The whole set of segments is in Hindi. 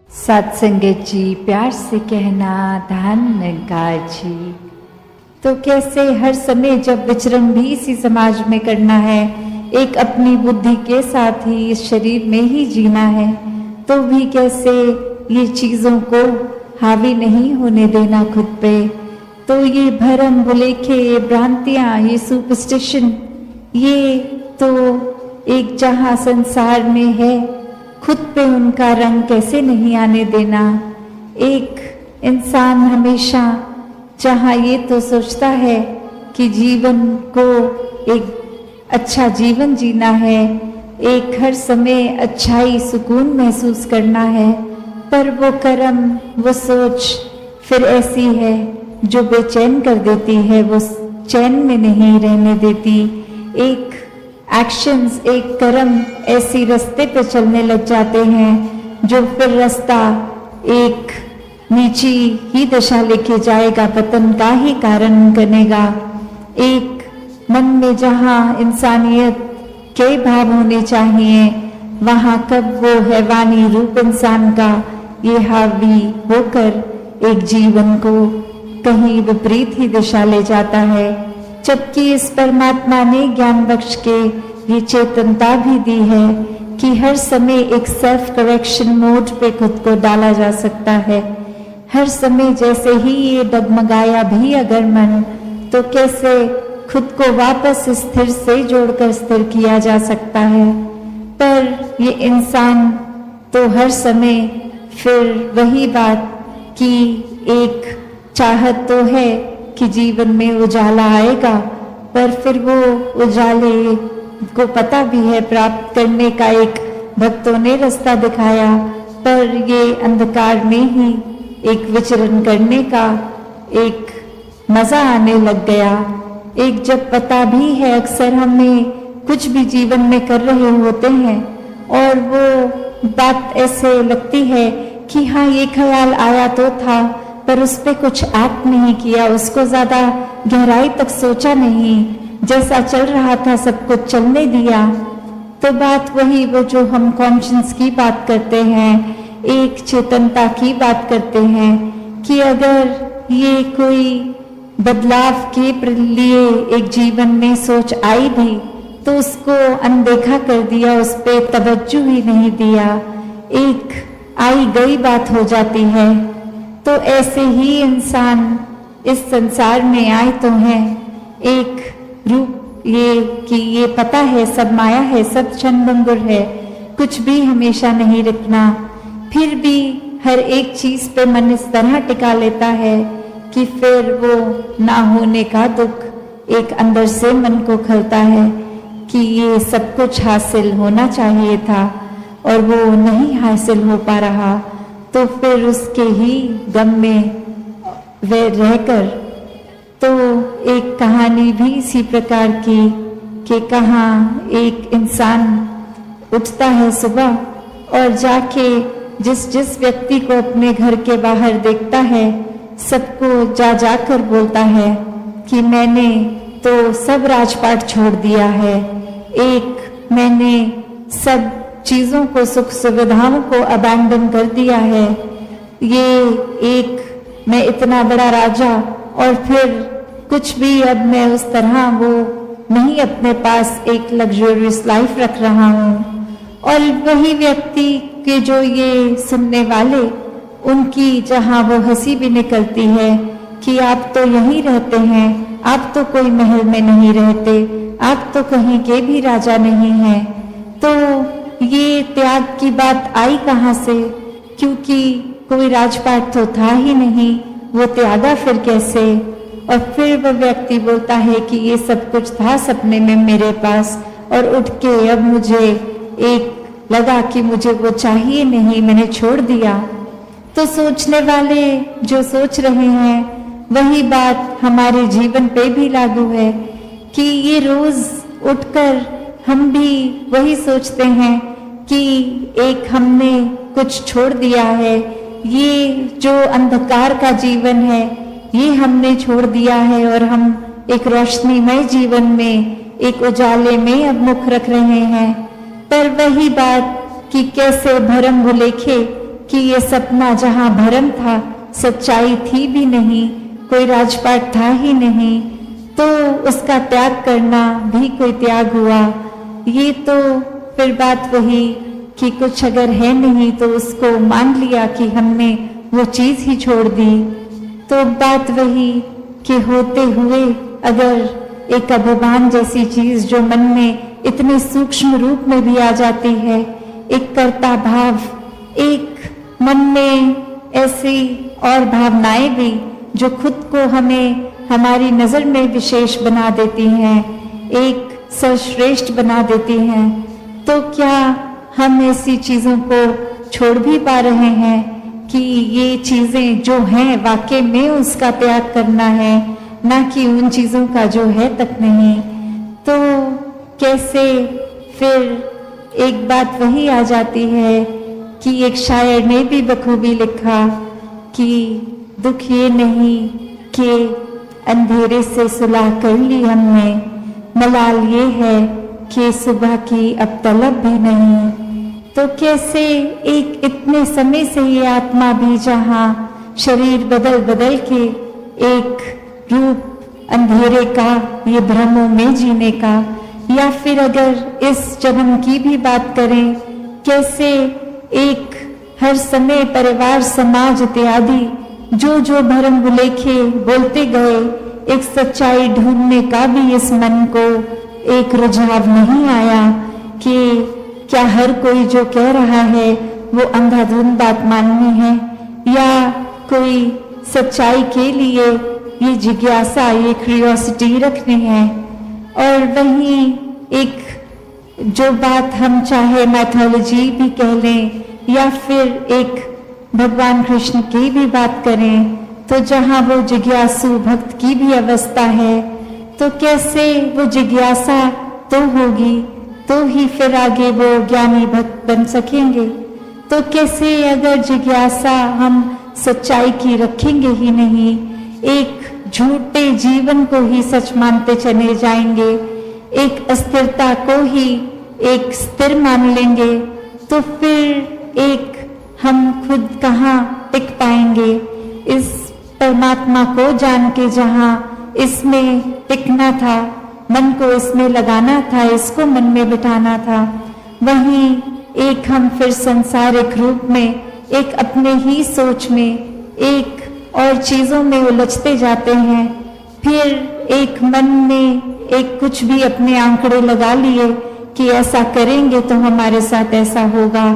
सत्संगत जी, प्यार से कहना धन्यकार जी। तो कैसे हर समय जब विचरण भी इसी समाज में करना है, एक अपनी बुद्धि के साथ ही इस शरीर में ही जीना है, तो भी कैसे ये चीज़ों को हावी नहीं होने देना खुद पे। तो ये भरम भुलेखे, ये भ्रांतियाँ, ये सुपरस्टिशन, ये तो एक जहाँ संसार में है, खुद पे उनका रंग कैसे नहीं आने देना। एक इंसान हमेशा जहाँ ये तो सोचता है कि जीवन को एक अच्छा जीवन जीना है, एक हर समय अच्छाई सुकून महसूस करना है, पर वो कर्म, वो सोच फिर ऐसी है जो बेचैन कर देती है, वो चैन में नहीं रहने देती। एक एक्शंस, एक कर्म ऐसी रास्ते पे चलने लग जाते हैं जो फिर रास्ता एक नीची ही दशा लेके जाएगा, पतन का ही कारण बनेगा। एक मन में जहाँ इंसानियत के भाव होने चाहिए, वहाँ कब वो हैवानी रूप इंसान का ये हावी होकर एक जीवन को कहीं विपरीत ही दिशा ले जाता है। जबकि इस परमात्मा ने ज्ञान बख्श के ये चेतनता भी दी है कि हर समय एक सेल्फ करेक्शन मोड पे खुद को डाला जा सकता है। हर समय जैसे ही ये डगमगाया भी अगर मन, तो कैसे खुद को वापस स्थिर से जोड़कर स्थिर किया जा सकता है। पर ये इंसान तो हर समय फिर वही बात कि एक चाहत तो है कि जीवन में उजाला आएगा, पर फिर वो उजाले को पता भी है प्राप्त करने का एक भक्तों ने रास्ता दिखाया, पर ये अंधकार में ही एक विचरण करने का एक मजा आने लग गया। एक जब पता भी है, अक्सर हमें कुछ भी जीवन में कर रहे होते हैं और वो बात ऐसे लगती है कि हाँ ये ख्याल आया तो था, पर उस पर कुछ एक्ट नहीं किया, उसको ज्यादा गहराई तक सोचा नहीं, जैसा चल रहा था सब कुछ चलने दिया। तो बात वही, वो जो हम कॉन्शियस की बात करते हैं, एक चेतनता की बात करते हैं कि अगर ये कोई बदलाव के लिए एक जीवन में सोच आई भी, तो उसको अनदेखा कर दिया, उस पर तवज्जो ही नहीं दिया, एक आई गई बात हो जाती है। तो ऐसे ही इंसान इस संसार में आए तो हैं, एक रूप ये कि ये पता है सब माया है, सब क्षणभंगुर है, कुछ भी हमेशा नहीं रुकना। फिर भी हर एक चीज पे मन इस तरह टिका लेता है कि फिर वो ना होने का दुख एक अंदर से मन को खलता है कि ये सब कुछ हासिल होना चाहिए था और वो नहीं हासिल हो पा रहा। तो फिर उसके ही गम में वे रहकर, तो एक कहानी भी इसी प्रकार की कि कहाँ एक इंसान उठता है सुबह और जाके जिस जिस व्यक्ति को अपने घर के बाहर देखता है, सबको जा जाकर बोलता है कि मैंने तो सब राजपाट छोड़ दिया है, एक मैंने सब चीजों को, सुख सुविधाओं को अबैंडन कर दिया है, ये एक मैं इतना बड़ा राजा और फिर कुछ भी अब मैं उस तरह वो नहीं अपने पास एक लग्जरियस लाइफ रख रहा हूँ। और वही व्यक्ति के जो ये सुनने वाले, उनकी जहाँ वो हंसी भी निकलती है कि आप तो यहीं रहते हैं, आप तो कोई महल में नहीं रहते, आप तो कहीं के भी राजा नहीं हैं। तो ये त्याग की बात आई कहाँ से, क्योंकि कोई राजपाट तो था ही नहीं, वो त्यागा फिर कैसे। और फिर वह व्यक्ति बोलता है कि ये सब कुछ था सपने में मेरे पास, और उठ के अब मुझे एक लगा कि मुझे वो चाहिए नहीं, मैंने छोड़ दिया। तो सोचने वाले जो सोच रहे हैं, वही बात हमारे जीवन पे भी लागू है कि ये रोज उठकर हम भी वही सोचते हैं कि एक हमने कुछ छोड़ दिया है, ये जो अंधकार का जीवन है ये हमने छोड़ दिया है और हम एक रोशनीमय जीवन में, एक उजाले में अब मुख रख रहे हैं। पर वही बात कि कैसे भरम भुलेखे कि ये सपना जहाँ भ्रम था, सच्चाई थी भी नहीं, कोई राजपाट था ही नहीं, तो उसका त्याग करना भी कोई त्याग हुआ। ये तो फिर बात वही कि कुछ अगर है नहीं तो उसको मान लिया कि हमने वो चीज ही छोड़ दी। तो बात वही कि होते हुए अगर एक अभिमान जैसी चीज जो मन में इतने सूक्ष्म रूप में भी आ जाती है, एक कर्ता भाव, एक मन में ऐसी और भावनाएं भी जो खुद को हमें हमारी नजर में विशेष बना देती हैं, एक सर्वश्रेष्ठ बना देती हैं, तो क्या हम ऐसी चीजों को छोड़ भी पा रहे हैं कि ये चीजें जो हैं वाकई में उसका त्याग करना है, ना कि उन चीजों का जो है तक नहीं। तो कैसे फिर एक बात वही आ जाती है कि एक शायर ने भी बखूबी लिखा कि दुख ये नहीं कि अंधेरे से सुलह कर ली हमने, मलाल ये है कि सुबह की अब तलब भी नहीं। तो कैसे एक इतने समय से ये आत्मा भी जहाँ शरीर बदल बदल के एक रूप अंधेरे का, ये भ्रमों में जीने का, या फिर अगर इस जन्म की भी बात करें, कैसे एक हर समय परिवार समाज इत्यादि जो जो भरम बुलेखे बोलते गए, एक सच्चाई ढूंढने का भी इस मन को एक रुझाव नहीं आया कि क्या हर कोई जो कह रहा है वो अंधाधुंध बात माननी है, या कोई सच्चाई के लिए ये जिज्ञासा, ये क्यूरियोसिटी रखनी है। और वहीं एक जो बात हम चाहे मैथोलॉजी भी कह लें या फिर एक भगवान कृष्ण की भी बात करें, तो जहाँ वो जिज्ञासु भक्त की भी अवस्था है, तो कैसे वो जिज्ञासा तो होगी तो ही फिर आगे वो ज्ञानी भक्त बन सकेंगे। तो कैसे अगर जिज्ञासा हम सच्चाई की रखेंगे ही नहीं, एक झूठे जीवन को ही सच मानते चले जाएंगे, एक अस्थिरता को ही एक स्थिर मान लेंगे, तो फिर एक हम खुद कहाँ टिक पाएंगे इस परमात्मा को जान के, जहाँ इसमें टिकना था, मन को इसमें लगाना था, इसको मन में बिठाना था, वहीं एक हम फिर संसारिक रूप में एक अपने ही सोच में एक और चीजों में उलझते जाते हैं। फिर एक मन में एक कुछ भी अपने आंकड़े लगा लिए कि ऐसा करेंगे तो हमारे साथ ऐसा होगा,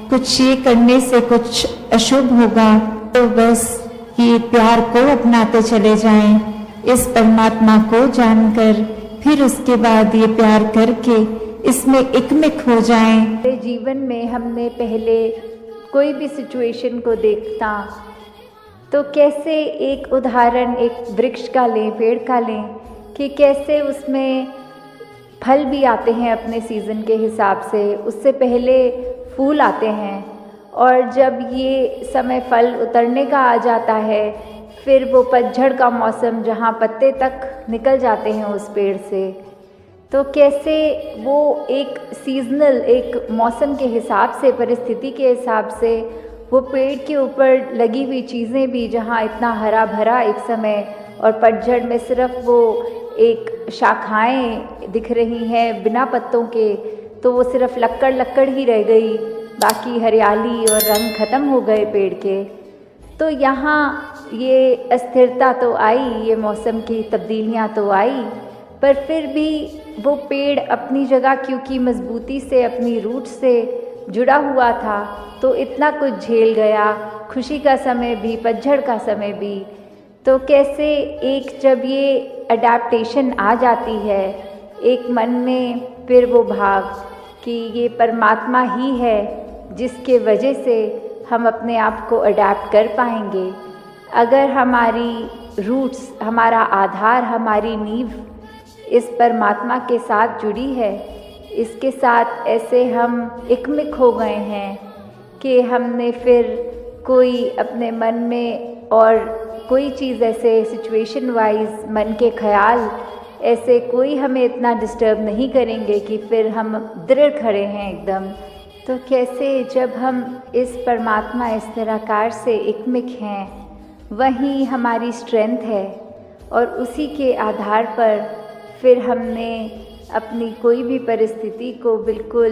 कुछ ये करने से कुछ अशुभ होगा, तो बस ये प्यार को अपनाते चले जाएं, इस परमात्मा को जानकर, फिर उसके बाद ये प्यार करके इसमें एकमिक हो जाएं। जीवन में हमने पहले कोई भी सिचुएशन को देखता तो कैसे एक उदाहरण एक वृक्ष का लें, पेड़ का लें, कि कैसे उसमें फल भी आते हैं अपने सीज़न के हिसाब से, उससे पहले फूल आते हैं, और जब ये समय फल उतरने का आ जाता है, फिर वो पतझड़ का मौसम जहाँ पत्ते तक निकल जाते हैं उस पेड़ से, तो कैसे वो एक सीजनल, एक मौसम के हिसाब से, परिस्थिति के हिसाब से वो पेड़ के ऊपर लगी हुई चीज़ें भी जहाँ इतना हरा भरा एक समय, और पतझड़ में सिर्फ वो एक शाखाएं दिख रही हैं बिना पत्तों के, तो वो सिर्फ लक्कड़ लक्कड़ ही रह गई, बाकी हरियाली और रंग ख़त्म हो गए पेड़ के। तो यहाँ ये अस्थिरता तो आई, ये मौसम की तब्दीलियाँ तो आई, पर फिर भी वो पेड़ अपनी जगह क्योंकि मजबूती से अपनी रूट से जुड़ा हुआ था, तो इतना कुछ झेल गया, खुशी का समय भी, पतझड़ का समय भी। तो कैसे एक जब ये अडैप्टेशन आ जाती है एक मन में, फिर वो भाव कि ये परमात्मा ही है जिसके वजह से हम अपने आप को अडैप्ट कर पाएंगे। अगर हमारी रूट्स, हमारा आधार, हमारी नींव इस परमात्मा के साथ जुड़ी है, इसके साथ ऐसे हम एकमिक हो गए हैं कि हमने फिर कोई अपने मन में और कोई चीज़ ऐसे सिचुएशन वाइज मन के ख्याल ऐसे कोई हमें इतना डिस्टर्ब नहीं करेंगे कि फिर हम दृढ़ खड़े हैं एकदम तो कैसे जब हम इस परमात्मा, इस निराकार से एकमिक हैं, वही हमारी स्ट्रेंथ है और उसी के आधार पर फिर हमने अपनी कोई भी परिस्थिति को बिल्कुल,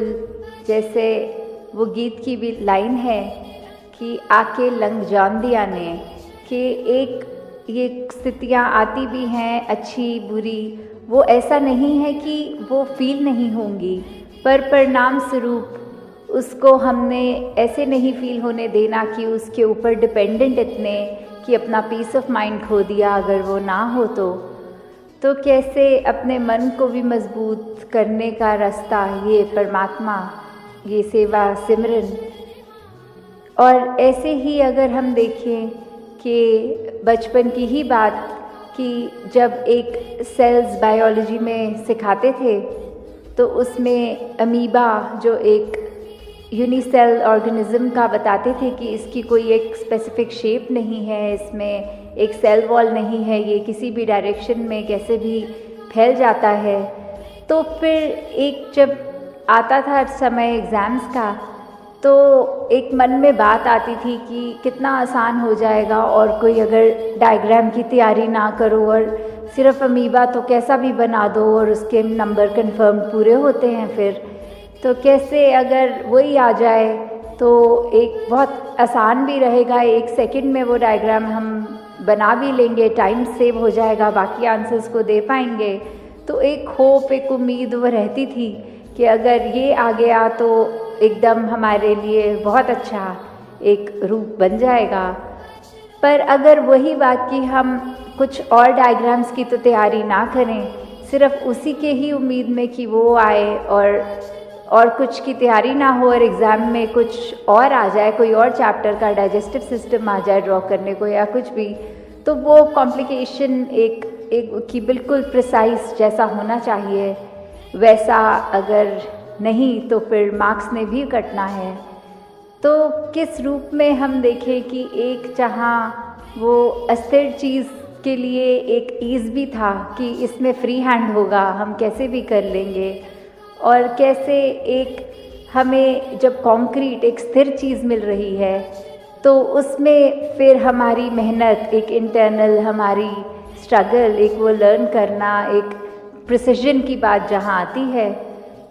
जैसे वो गीत की भी लाइन है कि आके लंघ जान दिया ने, कि एक ये स्थितियाँ आती भी हैं अच्छी बुरी, वो ऐसा नहीं है कि वो फील नहीं होंगी, पर परिणाम स्वरूप उसको हमने ऐसे नहीं फील होने देना कि उसके ऊपर डिपेंडेंट इतने कि अपना पीस ऑफ माइंड खो दिया अगर वो ना हो तो कैसे अपने मन को भी मजबूत करने का रास्ता ये परमात्मा, ये सेवा सिमरन। और ऐसे ही अगर हम देखें कि बचपन की ही बात कि जब एक सेल्स बायोलॉजी में सिखाते थे तो उसमें अमीबा जो एक यूनिसेल ऑर्गेनिज्म का बताते थे कि इसकी कोई एक स्पेसिफिक शेप नहीं है, इसमें एक सेल वॉल नहीं है, ये किसी भी डायरेक्शन में कैसे भी फैल जाता है। तो फिर एक जब आता था समय एग्ज़ाम्स का तो एक मन में बात आती थी कि कितना आसान हो जाएगा और कोई अगर डायग्राम की तैयारी ना करो और सिर्फ अमीबा तो कैसा भी बना दो और उसके नंबर कंफर्म पूरे होते हैं। फिर तो कैसे अगर वही आ जाए तो एक बहुत आसान भी रहेगा, 1 सेकंड में वो डायग्राम हम बना भी लेंगे, टाइम सेव हो जाएगा, बाकी आंसर्स को दे पाएंगे। तो एक होप, एक उम्मीद वो रहती थी कि अगर ये आ गया तो एकदम हमारे लिए बहुत अच्छा एक रूप बन जाएगा। पर अगर वही बात कि हम कुछ और डायग्राम्स की तो तैयारी ना करें, सिर्फ उसी के ही उम्मीद में कि वो आए और कुछ की तैयारी ना हो और एग्ज़ाम में कुछ और आ जाए, कोई और चैप्टर का डाइजेस्टिव सिस्टम आ जाए ड्रॉ करने को या कुछ भी, तो वो कॉम्प्लिकेशन एक की बिल्कुल प्रिसाइज जैसा होना चाहिए वैसा अगर नहीं तो फिर मार्क्स ने भी कटना है। तो किस रूप में हम देखें कि एक जहाँ वो अस्थिर चीज़ के लिए एक ईज़ भी था कि इसमें फ्री हैंड होगा, हम कैसे भी कर लेंगे, और कैसे एक हमें जब कॉन्क्रीट एक स्थिर चीज़ मिल रही है तो उसमें फिर हमारी मेहनत, एक इंटरनल हमारी स्ट्रगल, एक वो लर्न करना, एक प्रिसिजन की बात जहाँ आती है,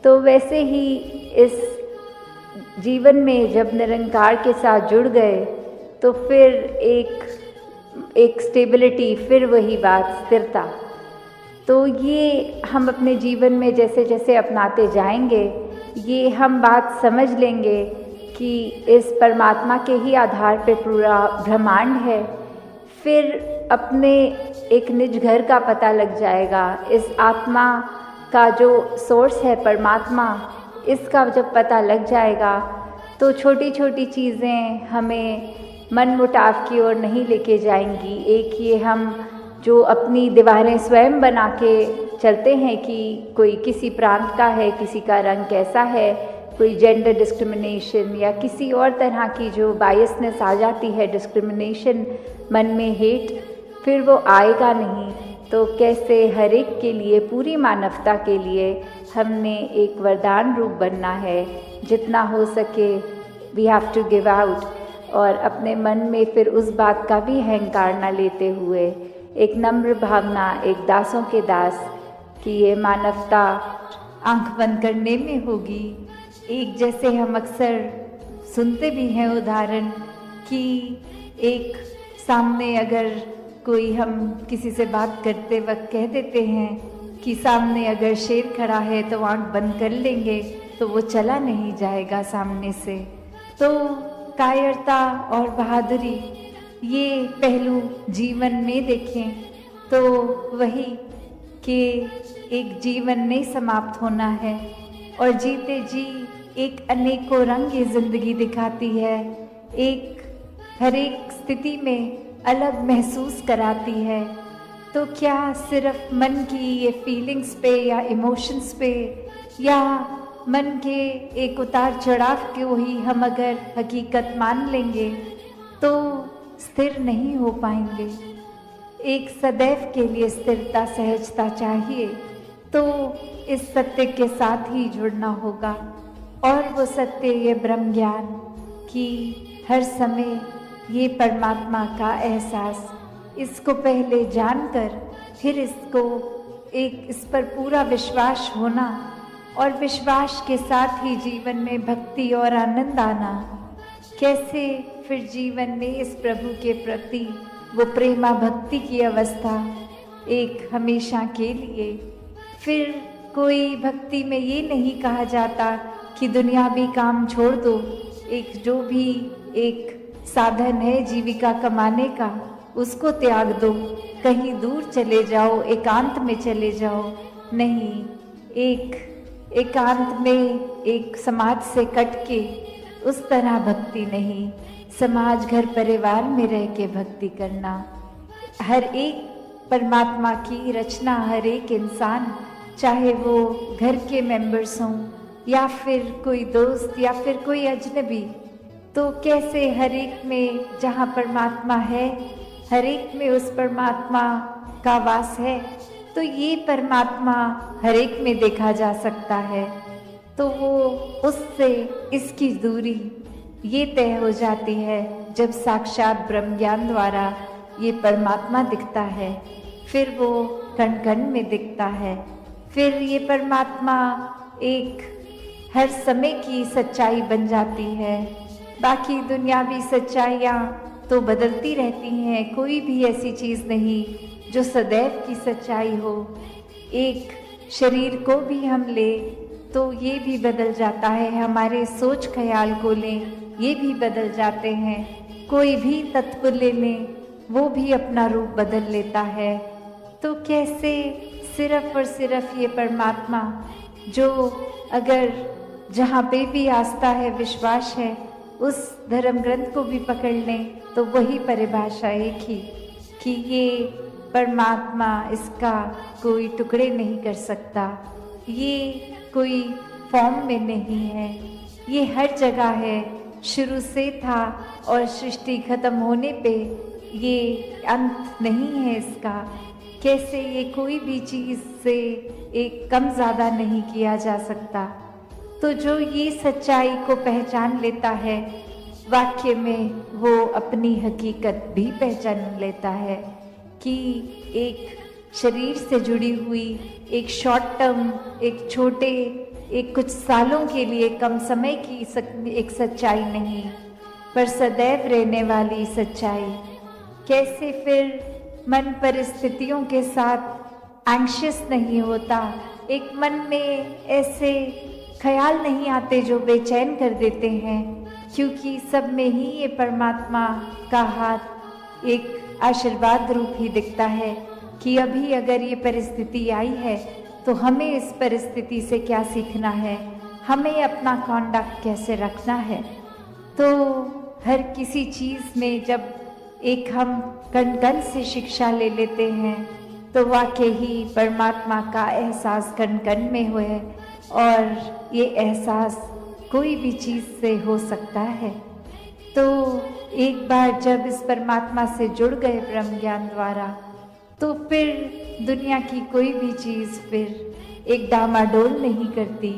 तो वैसे ही इस जीवन में जब निरंकार के साथ जुड़ गए तो फिर एक स्टेबिलिटी, फिर वही बात स्थिरता। तो ये हम अपने जीवन में जैसे जैसे अपनाते जाएंगे ये हम बात समझ लेंगे कि इस परमात्मा के ही आधार पे पूरा ब्रह्मांड है। फिर अपने एक निज घर का पता लग जाएगा, इस आत्मा का जो सोर्स है परमात्मा, इसका जब पता लग जाएगा तो छोटी छोटी चीज़ें हमें मन मुटाव की ओर नहीं लेके जाएंगी। एक ये हम जो अपनी दीवारें स्वयं बना के चलते हैं कि कोई किसी प्रांत का है, किसी का रंग कैसा है, कोई जेंडर डिस्क्रिमिनेशन या किसी और तरह की जो बायसनेस आ जाती है, डिस्क्रिमिनेशन, मन में हेट, फिर वो आएगा नहीं। तो कैसे हर एक के लिए, पूरी मानवता के लिए हमने एक वरदान रूप बनना है, जितना हो सके we have to give out, और अपने मन में फिर उस बात का भी अहंकार न लेते हुए एक नम्र भावना, एक दासों के दास कि ये मानवता आंख बंद करने में होगी। एक जैसे हम अक्सर सुनते भी हैं उदाहरण कि एक सामने अगर कोई, हम किसी से बात करते वक्त कह देते हैं कि सामने अगर शेर खड़ा है तो आंख बंद कर लेंगे तो वो चला नहीं जाएगा सामने से। तो कायरता और बहादुरी ये पहलू जीवन में देखें तो वही कि एक जीवन नहीं समाप्त होना है और जीते जी एक अनेकों रंग ये ज़िंदगी दिखाती है, एक हर एक स्थिति में अलग महसूस कराती है। तो क्या सिर्फ मन की ये फीलिंग्स पे या इमोशंस पे या मन के एक उतार चढ़ाव को ही हम अगर हकीकत मान लेंगे तो स्थिर नहीं हो पाएंगे। एक सदैव के लिए स्थिरता, सहजता चाहिए, तो इस सत्य के साथ ही जुड़ना होगा। और वो सत्य, ये ब्रह्म ज्ञान कि हर समय ये परमात्मा का एहसास, इसको पहले जानकर फिर इस पर पूरा विश्वास होना, और विश्वास के साथ ही जीवन में भक्ति और आनंद आना। कैसे फिर जीवन में इस प्रभु के प्रति वो प्रेमा भक्ति की अवस्था एक हमेशा के लिए। फिर कोई भक्ति में ये नहीं कहा जाता कि दुनियावी काम छोड़ दो, एक जो भी एक साधन है जीविका कमाने का उसको त्याग दो, कहीं दूर चले जाओ, एकांत में चले जाओ। नहीं, एक एकांत में एक समाज से कट के उस तरह भक्ति नहीं, समाज घर परिवार में रह के भक्ति करना। हर एक परमात्मा की रचना, हर एक इंसान, चाहे वो घर के मेंबर्स हों या फिर कोई दोस्त या फिर कोई अजनबी, तो कैसे हर एक में जहाँ परमात्मा है, हर एक में उस परमात्मा का वास है, तो ये परमात्मा हर एक में देखा जा सकता है। तो वो उससे इसकी दूरी ये तय हो जाती है जब साक्षात ब्रह्म ज्ञान द्वारा ये परमात्मा दिखता है। फिर वो कण कण में दिखता है। फिर ये परमात्मा एक हर समय की सच्चाई बन जाती है। बाकी दुनियावी सच्चाइयाँ तो बदलती रहती हैं, कोई भी ऐसी चीज़ नहीं जो सदैव की सच्चाई हो। एक शरीर को भी हम ले तो ये भी बदल जाता है, हमारे सोच ख्याल को लें ये भी बदल जाते हैं, कोई भी तत्व ले लें वो भी अपना रूप बदल लेता है। तो कैसे सिर्फ और सिर्फ ये परमात्मा जो अगर जहाँ पे भी आस्था है, विश्वास है, उस धर्म ग्रंथ को भी पकड़ लें तो वही परिभाषा एक ही कि ये परमात्मा, इसका कोई टुकड़े नहीं कर सकता, ये कोई फॉर्म में नहीं है, ये हर जगह है, शुरू से था और सृष्टि खत्म होने पे ये अंत नहीं है इसका। कैसे ये कोई भी चीज़ से एक कम ज़्यादा नहीं किया जा सकता। तो जो ये सच्चाई को पहचान लेता है, वाक्य में वो अपनी हकीकत भी पहचान लेता है कि एक शरीर से जुड़ी हुई एक शॉर्ट टर्म, एक छोटे, एक कुछ सालों के लिए कम समय की एक सच्चाई नहीं, पर सदैव रहने वाली सच्चाई। कैसे फिर मन परिस्थितियों के साथ एंग्शियस नहीं होता, एक मन में ऐसे ख्याल नहीं आते जो बेचैन कर देते हैं, क्योंकि सब में ही ये परमात्मा का हाथ एक आशीर्वाद रूप ही दिखता है कि अभी अगर ये परिस्थिति आई है तो हमें इस परिस्थिति से क्या सीखना है, हमें अपना कॉन्डक्ट कैसे रखना है। तो हर किसी चीज़ में जब एक हम कण कण से शिक्षा ले लेते हैं तो वाकई ही परमात्मा का एहसास कण कण में हुए, और ये एहसास कोई भी चीज़ से हो सकता है। तो एक बार जब इस परमात्मा से जुड़ गए ब्रह्म ज्ञान द्वारा, तो फिर दुनिया की कोई भी चीज़ फिर एक डामाडोल नहीं करती।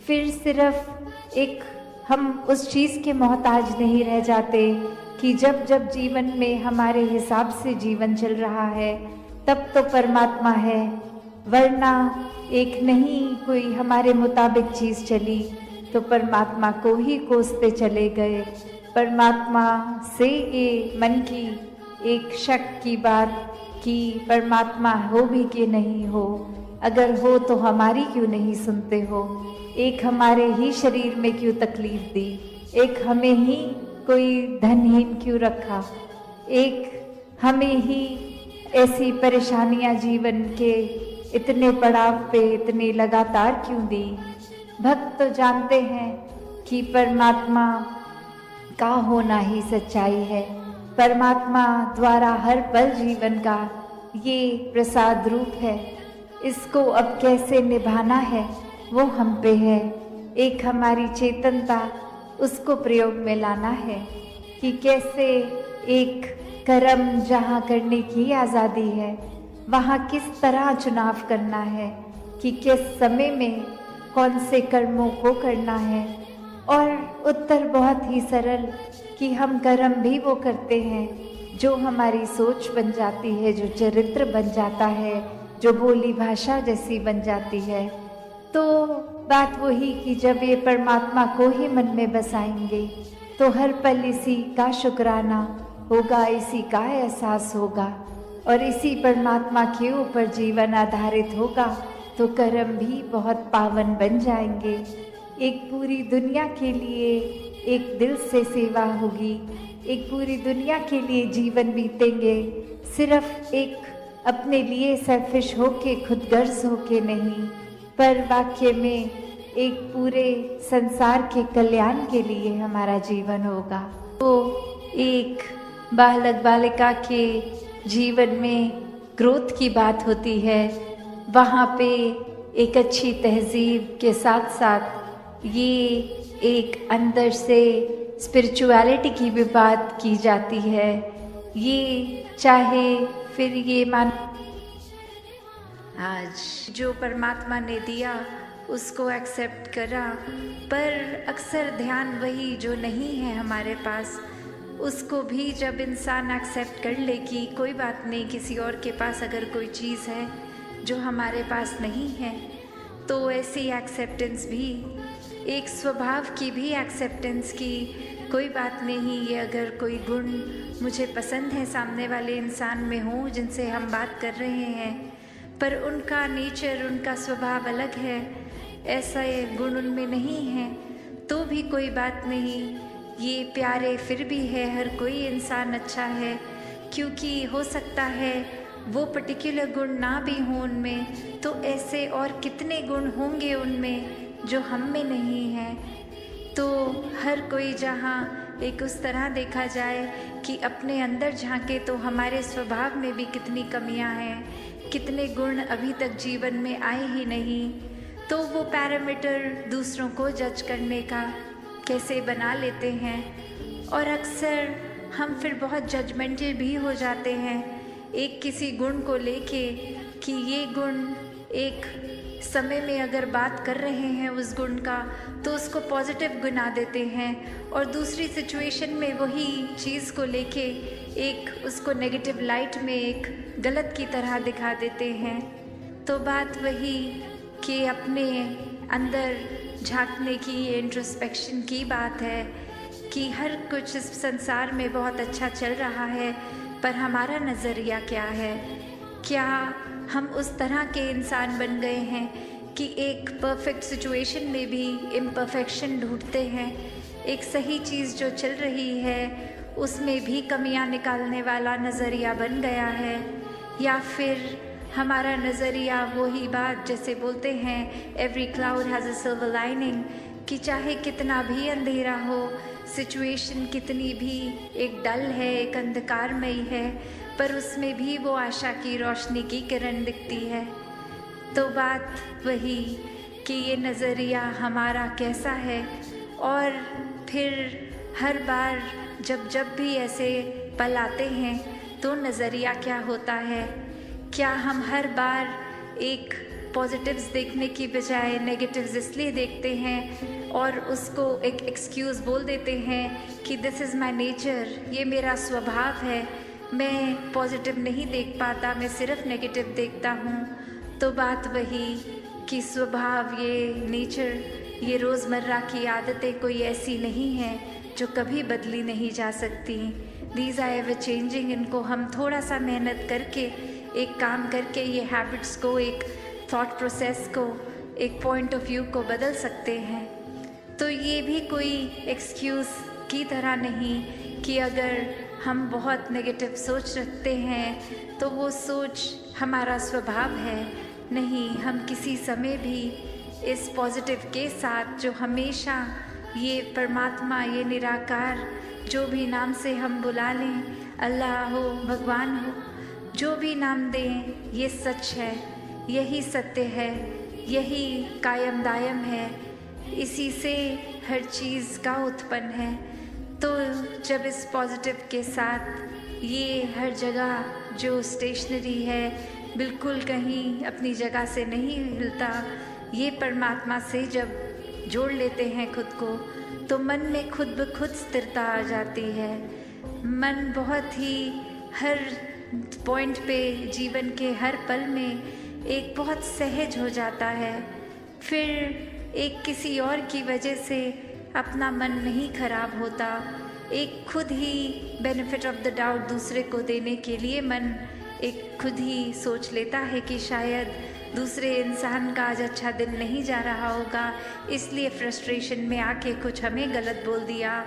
फिर सिर्फ एक हम उस चीज़ के मोहताज नहीं रह जाते कि जब जब जीवन में हमारे हिसाब से जीवन चल रहा है तब तो परमात्मा है, वरना एक नहीं कोई हमारे मुताबिक चीज़ चली तो परमात्मा को ही कोसते चले गए। परमात्मा से ये मन की एक शक की बात कि परमात्मा हो भी कि नहीं हो, अगर हो तो हमारी क्यों नहीं सुनते हो, एक हमारे ही शरीर में क्यों तकलीफ दी, एक हमें ही कोई धनहीन क्यों रखा, एक हमें ही ऐसी परेशानियां जीवन के इतने पड़ाव पे इतने लगातार क्यों दी। भक्त तो जानते हैं कि परमात्मा का होना ही सच्चाई है, परमात्मा द्वारा हर पल जीवन का ये प्रसाद रूप है। इसको अब कैसे निभाना है वो हम पे है, एक हमारी चेतनता उसको प्रयोग में लाना है कि कैसे एक कर्म जहाँ करने की आज़ादी है वहाँ किस तरह चुनाव करना है कि किस समय में कौन से कर्मों को करना है, और उत्तर बहुत ही सरल कि हम कर्म भी वो करते हैं जो हमारी सोच बन जाती है, जो चरित्र बन जाता है, जो बोली भाषा जैसी बन जाती है। तो बात वही कि जब ये परमात्मा को ही मन में बसाएंगे तो हर पल इसी का शुक्राना होगा, इसी का एहसास होगा और इसी परमात्मा के ऊपर जीवन आधारित होगा। तो कर्म भी बहुत पावन बन जाएंगे। एक पूरी दुनिया के लिए एक दिल से सेवा होगी, एक पूरी दुनिया के लिए जीवन बीतेंगे, सिर्फ एक अपने लिए सेल्फिश होके, खुदगर्ज होके नहीं, पर वाक्य में एक पूरे संसार के कल्याण के लिए हमारा जीवन होगा। तो एक बालक बालिका के जीवन में ग्रोथ की बात होती है, वहाँ पे एक अच्छी तहजीब के साथ साथ ये एक अंदर से स्पिरिचुअलिटी की भी बात की जाती है। ये चाहे फिर ये मान आज जो परमात्मा ने दिया उसको एक्सेप्ट करा, पर अक्सर ध्यान वही जो नहीं है हमारे पास, उसको भी जब इंसान एक्सेप्ट कर ले कि कोई बात नहीं, किसी और के पास अगर कोई चीज़ है जो हमारे पास नहीं है, तो ऐसी एक्सेप्टेंस भी, एक स्वभाव की भी एक्सेप्टेंस की कोई बात नहीं, ये अगर कोई गुण मुझे पसंद है सामने वाले इंसान में हो जिनसे हम बात कर रहे हैं, पर उनका नेचर, उनका स्वभाव अलग है, ऐसा ये गुण उनमें नहीं है, तो भी कोई बात नहीं, ये प्यारे फिर भी है, हर कोई इंसान अच्छा है, क्योंकि हो सकता है वो पर्टिकुलर गुण ना भी हों उनमें, तो ऐसे और कितने गुण होंगे उनमें जो हम में नहीं है। तो हर कोई जहाँ एक उस तरह देखा जाए कि अपने अंदर झांके तो हमारे स्वभाव में भी कितनी कमियां हैं, कितने गुण अभी तक जीवन में आए ही नहीं, तो वो पैरामीटर दूसरों को जज करने का कैसे बना लेते हैं। और अक्सर हम फिर बहुत जजमेंटल भी हो जाते हैं एक किसी गुण को लेके कि ये गुण, एक समय में अगर बात कर रहे हैं उस गुण का तो उसको पॉजिटिव गिना देते हैं, और दूसरी सिचुएशन में वही चीज़ को लेके एक उसको नेगेटिव लाइट में, एक गलत की तरह दिखा देते हैं। तो बात वही कि अपने अंदर झांकने की, ये इंट्रोस्पेक्शन की बात है कि हर कुछ इस संसार में बहुत अच्छा चल रहा है, पर हमारा नज़रिया क्या है? क्या हम उस तरह के इंसान बन गए हैं कि एक परफेक्ट सिचुएशन में भी इम्परफेक्शन ढूंढते हैं, एक सही चीज़ जो चल रही है उसमें भी कमियां निकालने वाला नज़रिया बन गया है? या फिर हमारा नज़रिया वही बात जैसे बोलते हैं every cloud has a silver lining, कि चाहे कितना भी अंधेरा हो, सिचुएशन कितनी भी एक डल है, एक अंधकारमयी है, पर उसमें भी वो आशा की रोशनी की किरण दिखती है। तो बात वही कि ये नज़रिया हमारा कैसा है, और फिर हर बार जब भी ऐसे पल आते हैं तो नज़रिया क्या होता है? क्या हम हर बार एक पॉजिटिव्स देखने की बजाय नेगेटिव्स इसलिए देखते हैं और उसको एक एक्सक्यूज़ बोल देते हैं कि दिस इज़ माय नेचर, ये मेरा स्वभाव है, मैं पॉजिटिव नहीं देख पाता, मैं सिर्फ नेगेटिव देखता हूँ। तो बात वही कि स्वभाव, ये नेचर, ये रोज़मर्रा की आदतें कोई ऐसी नहीं हैं जो कभी बदली नहीं जा सकती। These are ever changing. इनको हम थोड़ा सा मेहनत करके, एक काम करके, ये हैबिट्स को, एक थॉट प्रोसेस को, एक पॉइंट ऑफ व्यू को बदल सकते हैं। तो ये भी कोई एक्सक्यूज़ की तरह नहीं कि अगर हम बहुत नेगेटिव सोच रखते हैं तो वो सोच हमारा स्वभाव है। नहीं, हम किसी समय भी इस पॉजिटिव के साथ, जो हमेशा ये परमात्मा, ये निराकार, जो भी नाम से हम बुला लें, अल्लाह हो, भगवान हो, जो भी नाम दें, ये सच है, यही सत्य है, यही कायम दायम है, इसी से हर चीज़ का उत्पन्न है। तो जब इस पॉजिटिव के साथ ये हर जगह जो स्टेशनरी है बिल्कुल कहीं अपनी जगह से नहीं हिलता, ये परमात्मा से जब जोड़ लेते हैं खुद को, तो मन में खुद ब खुद स्थिरता आ जाती है। मन बहुत ही हर पॉइंट पे, जीवन के हर पल में एक बहुत सहज हो जाता है। फिर एक किसी और की वजह से अपना मन नहीं खराब होता। एक खुद ही बेनिफिट ऑफ द डाउट दूसरे को देने के लिए मन एक खुद ही सोच लेता है कि शायद दूसरे इंसान का आज अच्छा दिन नहीं जा रहा होगा, इसलिए फ्रस्ट्रेशन में आके कुछ हमें गलत बोल दिया।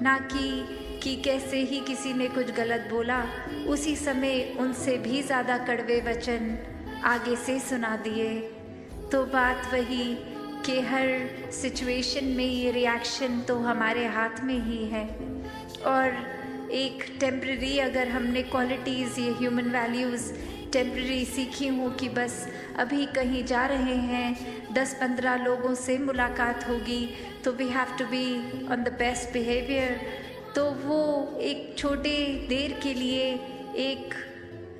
ना कि कैसे ही किसी ने कुछ गलत बोला, उसी समय उनसे भी ज़्यादा कड़वे वचन आगे से सुना दिए। तो बात वही कि हर सिचुएशन में ये रिएक्शन तो हमारे हाथ में ही है। और एक टेम्पररी अगर हमने क्वालिटीज़, ये ह्यूमन वैल्यूज़ टेम्पररी सीखी हूँ कि बस अभी कहीं जा रहे हैं, 10-15 लोगों से मुलाकात होगी तो we have to be on the best behaviour, तो वो एक छोटे देर के लिए एक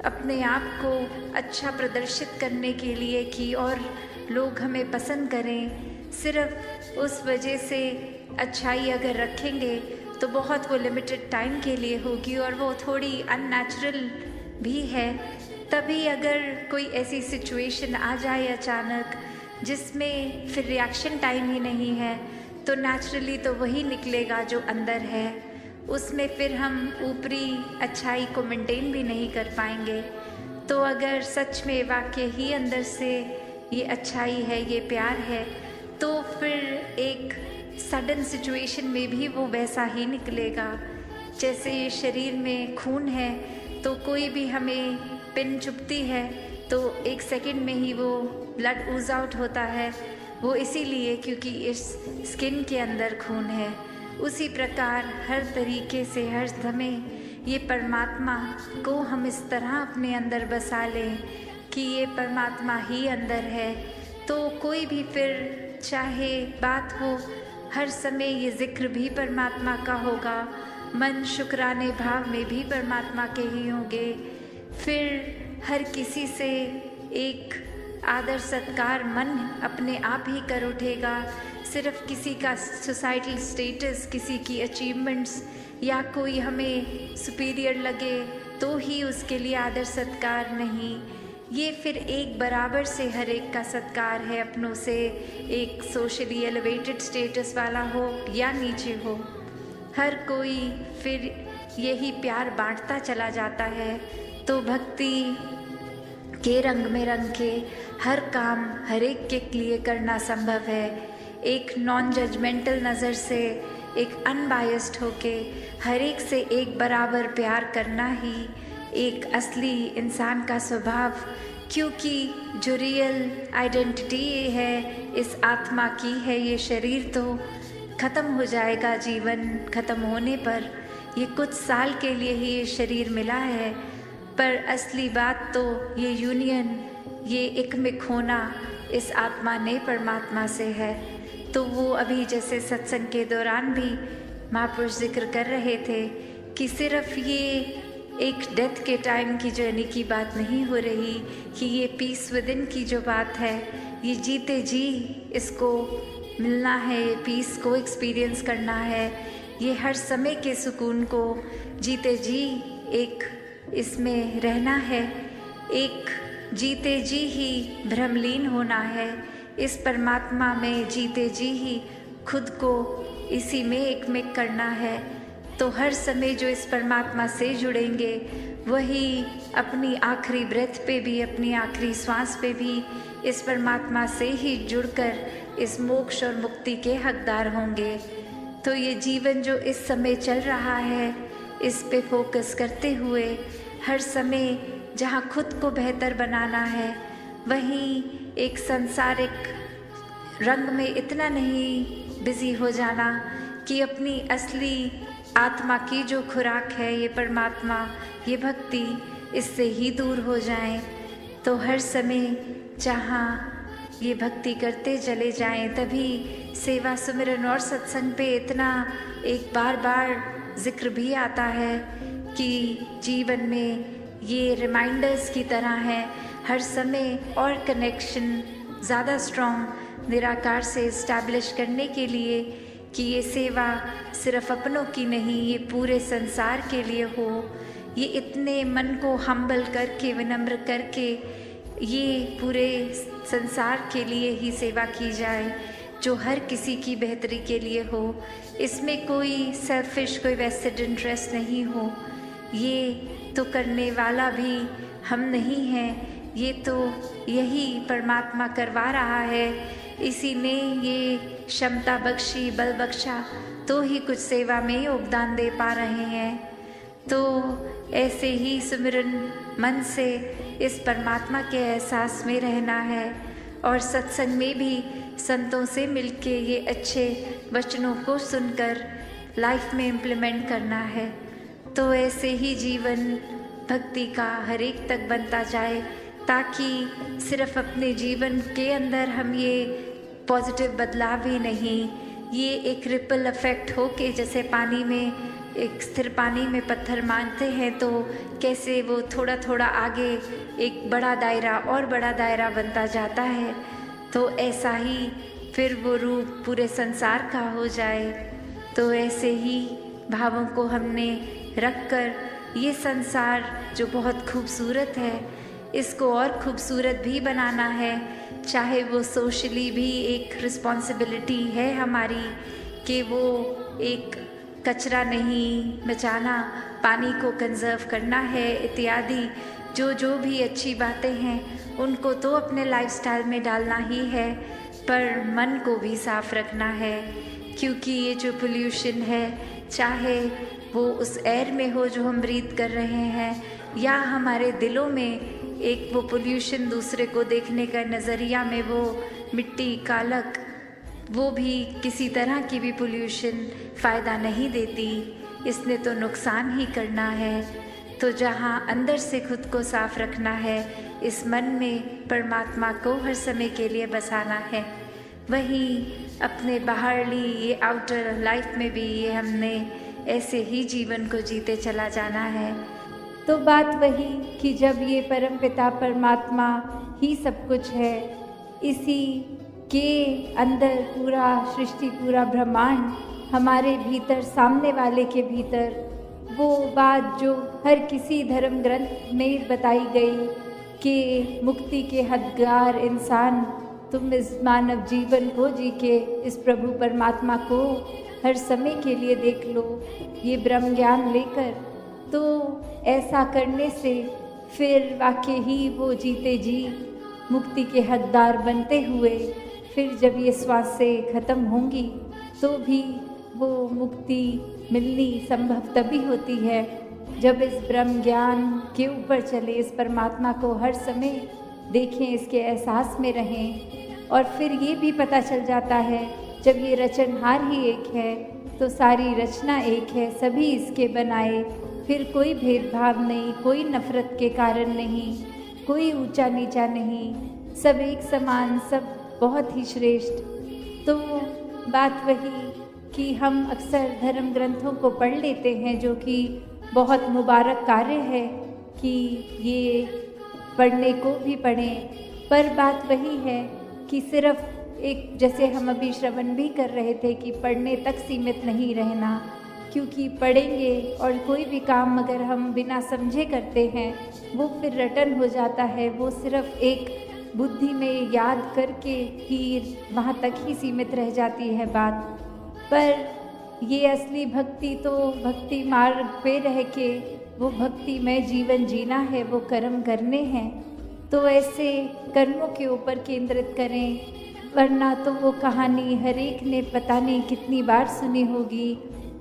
अपने आप को अच्छा प्रदर्शित करने के लिए कि और लोग हमें पसंद करें, सिर्फ उस वजह से अच्छाई अगर रखेंगे तो बहुत वो लिमिटेड टाइम के लिए होगी और वो थोड़ी अननेचुरल भी है। तभी अगर कोई ऐसी सिचुएशन आ जाए अचानक जिसमें फिर रिएक्शन टाइम ही नहीं है, तो नेचुरली तो वही निकलेगा जो अंदर है, उसमें फिर हम ऊपरी अच्छाई को मेंटेन भी नहीं कर पाएंगे। तो अगर सच में वाकई ही अंदर से ये अच्छाई है, ये प्यार है, तो फिर एक सडन सिचुएशन में भी वो वैसा ही निकलेगा। जैसे ये शरीर में खून है, तो कोई भी हमें पिन चुभती है तो 1 सेकंड में ही वो ब्लड ऊज आउट होता है, वो इसीलिए क्योंकि इस स्किन के अंदर खून है। उसी प्रकार हर तरीके से हर समय ये परमात्मा को हम इस तरह अपने अंदर बसा लें कि ये परमात्मा ही अंदर है, तो कोई भी फिर चाहे बात हो, हर समय ये जिक्र भी परमात्मा का होगा, मन शुक्राने भाव में भी परमात्मा के ही होंगे। फिर हर किसी से एक आदर सत्कार मन अपने आप ही कर उठेगा। सिर्फ किसी का सोसाइटल स्टेटस, किसी की अचीवमेंट्स या कोई हमें सुपीरियर लगे तो ही उसके लिए आदर सत्कार नहीं, ये फिर एक बराबर से हर एक का सत्कार है, अपनों से एक सोशली एलिवेटेड स्टेटस वाला हो या नीचे हो, हर कोई फिर यही प्यार बांटता चला जाता है। तो भक्ति के रंग में रंग के हर काम हर एक के लिए करना संभव है। एक नॉन जजमेंटल नज़र से, एक अनबायस्ड होके हर एक से एक बराबर प्यार करना ही एक असली इंसान का स्वभाव, क्योंकि जो रियल आइडेंटिटी है इस आत्मा की है, ये शरीर तो ख़त्म हो जाएगा। जीवन ख़त्म होने पर ये कुछ साल के लिए ही ये शरीर मिला है, पर असली बात तो ये यूनियन, ये एकमिक होना इस आत्मा ने परमात्मा से है। तो वो अभी जैसे सत्संग के दौरान भी महापुरुष जिक्र कर रहे थे कि सिर्फ ये एक डेथ के टाइम की जर्नी की बात नहीं हो रही, कि ये पीस विद इन की जो बात है, ये जीते जी इसको मिलना है, ये पीस को एक्सपीरियंस करना है, ये हर समय के सुकून को जीते जी एक इसमें रहना है, एक जीते जी ही भ्रमलीन होना है, इस परमात्मा में जीते जी ही खुद को इसी में एकमिक करना है। तो हर समय जो इस परमात्मा से जुड़ेंगे वही अपनी आखिरी ब्रेथ पे भी, अपनी आखिरी सांस पे भी इस परमात्मा से ही जुड़कर इस मोक्ष और मुक्ति के हकदार होंगे। तो ये जीवन जो इस समय चल रहा है, इस पे फोकस करते हुए हर समय जहाँ खुद को बेहतर बनाना है, वहीं एक सांसारिक रंग में इतना नहीं बिजी हो जाना कि अपनी असली आत्मा की जो खुराक है, ये परमात्मा, ये भक्ति, इससे ही दूर हो जाएं। तो हर समय जहाँ ये भक्ति करते चले जाएं, तभी सेवा सुमिरन और सत्संग पे इतना एक बार बार जिक्र भी आता है कि जीवन में ये रिमाइंडर्स की तरह है, हर समय और कनेक्शन ज़्यादा स्ट्रॉन्ग निराकार से इस्टेब्लिश करने के लिए कि ये सेवा सिर्फ अपनों की नहीं, ये पूरे संसार के लिए हो। ये इतने मन को हम्बल करके, विनम्र करके ये पूरे संसार के लिए ही सेवा की जाए, जो हर किसी की बेहतरी के लिए हो। इसमें कोई सेल्फिश, कोई वेस्टेड इंटरेस्ट नहीं हो। ये तो करने वाला भी हम नहीं हैं, ये तो यही परमात्मा करवा रहा है। इसी ने ये क्षमता बख्शी, बल बख्शा, तो ही कुछ सेवा में योगदान दे पा रहे हैं। तो ऐसे ही सुमिरन मन से इस परमात्मा के एहसास में रहना है और सत्संग में भी संतों से मिलके ये अच्छे वचनों को सुनकर लाइफ में इम्प्लीमेंट करना है। तो ऐसे ही जीवन भक्ति का हर एक तक बनता जाए, ताकि सिर्फ अपने जीवन के अंदर हम ये पॉजिटिव बदलाव ही नहीं, ये एक रिपल इफेक्ट हो के, जैसे पानी में, एक स्थिर पानी में पत्थर मारते हैं तो कैसे वो थोड़ा थोड़ा आगे एक बड़ा दायरा और बड़ा दायरा बनता जाता है, तो ऐसा ही फिर वो रूप पूरे संसार का हो जाए। तो ऐसे ही भावों को हमने रखकर ये संसार जो बहुत खूबसूरत है, इसको और खूबसूरत भी बनाना है। चाहे वो सोशली भी एक रिस्पॉन्सिबिलिटी है हमारी कि वो एक कचरा नहीं बचाना, पानी को कंजर्व करना है इत्यादि। जो भी अच्छी बातें हैं उनको तो अपने लाइफस्टाइल में डालना ही है, पर मन को भी साफ रखना है। क्योंकि ये जो पोल्यूशन है, चाहे वो उस एयर में हो जो हम ब्रीथ कर रहे हैं, या हमारे दिलों में एक वो पोल्यूशन, दूसरे को देखने का नज़रिया में वो मिट्टी, कालक, वो भी किसी तरह की भी पोल्यूशन फ़ायदा नहीं देती, इसने तो नुकसान ही करना है। तो जहाँ अंदर से खुद को साफ रखना है, इस मन में परमात्मा को हर समय के लिए बसाना है, वहीं अपने बाहरली ये आउटर लाइफ में भी ये हमने ऐसे ही जीवन को जीते चला जाना है। तो बात वही कि जब ये परमपिता परमात्मा ही सब कुछ है, इसी के अंदर पूरा सृष्टि, पूरा ब्रह्मांड हमारे भीतर, सामने वाले के भीतर, वो बात जो हर किसी धर्म ग्रंथ में बताई गई कि मुक्ति के हकदार इंसान तुम इस मानव जीवन को जी के इस प्रभु परमात्मा को हर समय के लिए देख लो, ये ब्रह्म ज्ञान लेकर। तो ऐसा करने से फिर वाकई ही वो जीते जी मुक्ति के हकदार बनते हुए, फिर जब ये श्वासें ख़त्म होंगी तो भी वो मुक्ति मिलनी संभव तभी होती है जब इस ब्रह्म ज्ञान के ऊपर चले, इस परमात्मा को हर समय देखें, इसके एहसास में रहें। और फिर ये भी पता चल जाता है, जब ये रचनहार ही एक है तो सारी रचना एक है, सभी इसके बनाए, फिर कोई भेदभाव नहीं, कोई नफ़रत के कारण नहीं, कोई ऊंचा नीचा नहीं, सब एक समान, सब बहुत ही श्रेष्ठ। तो बात वही कि हम अक्सर धर्म ग्रंथों को पढ़ लेते हैं, जो कि बहुत मुबारक कार्य है कि ये पढ़ने को भी पढ़ें, पर बात वही है कि सिर्फ एक, जैसे हम अभी श्रवण भी कर रहे थे, कि पढ़ने तक सीमित नहीं रहना, क्योंकि पढ़ेंगे और कोई भी काम अगर हम बिना समझे करते हैं वो फिर रटन हो जाता है, वो सिर्फ एक बुद्धि में याद करके ही वहाँ तक ही सीमित रह जाती है बात। पर ये असली भक्ति तो भक्ति मार्ग पे रह के वो भक्ति में जीवन जीना है, वो कर्म करने हैं। तो ऐसे कर्मों के ऊपर केंद्रित करें, वरना तो वो कहानी हर एक ने पता नहीं कितनी बार सुनी होगी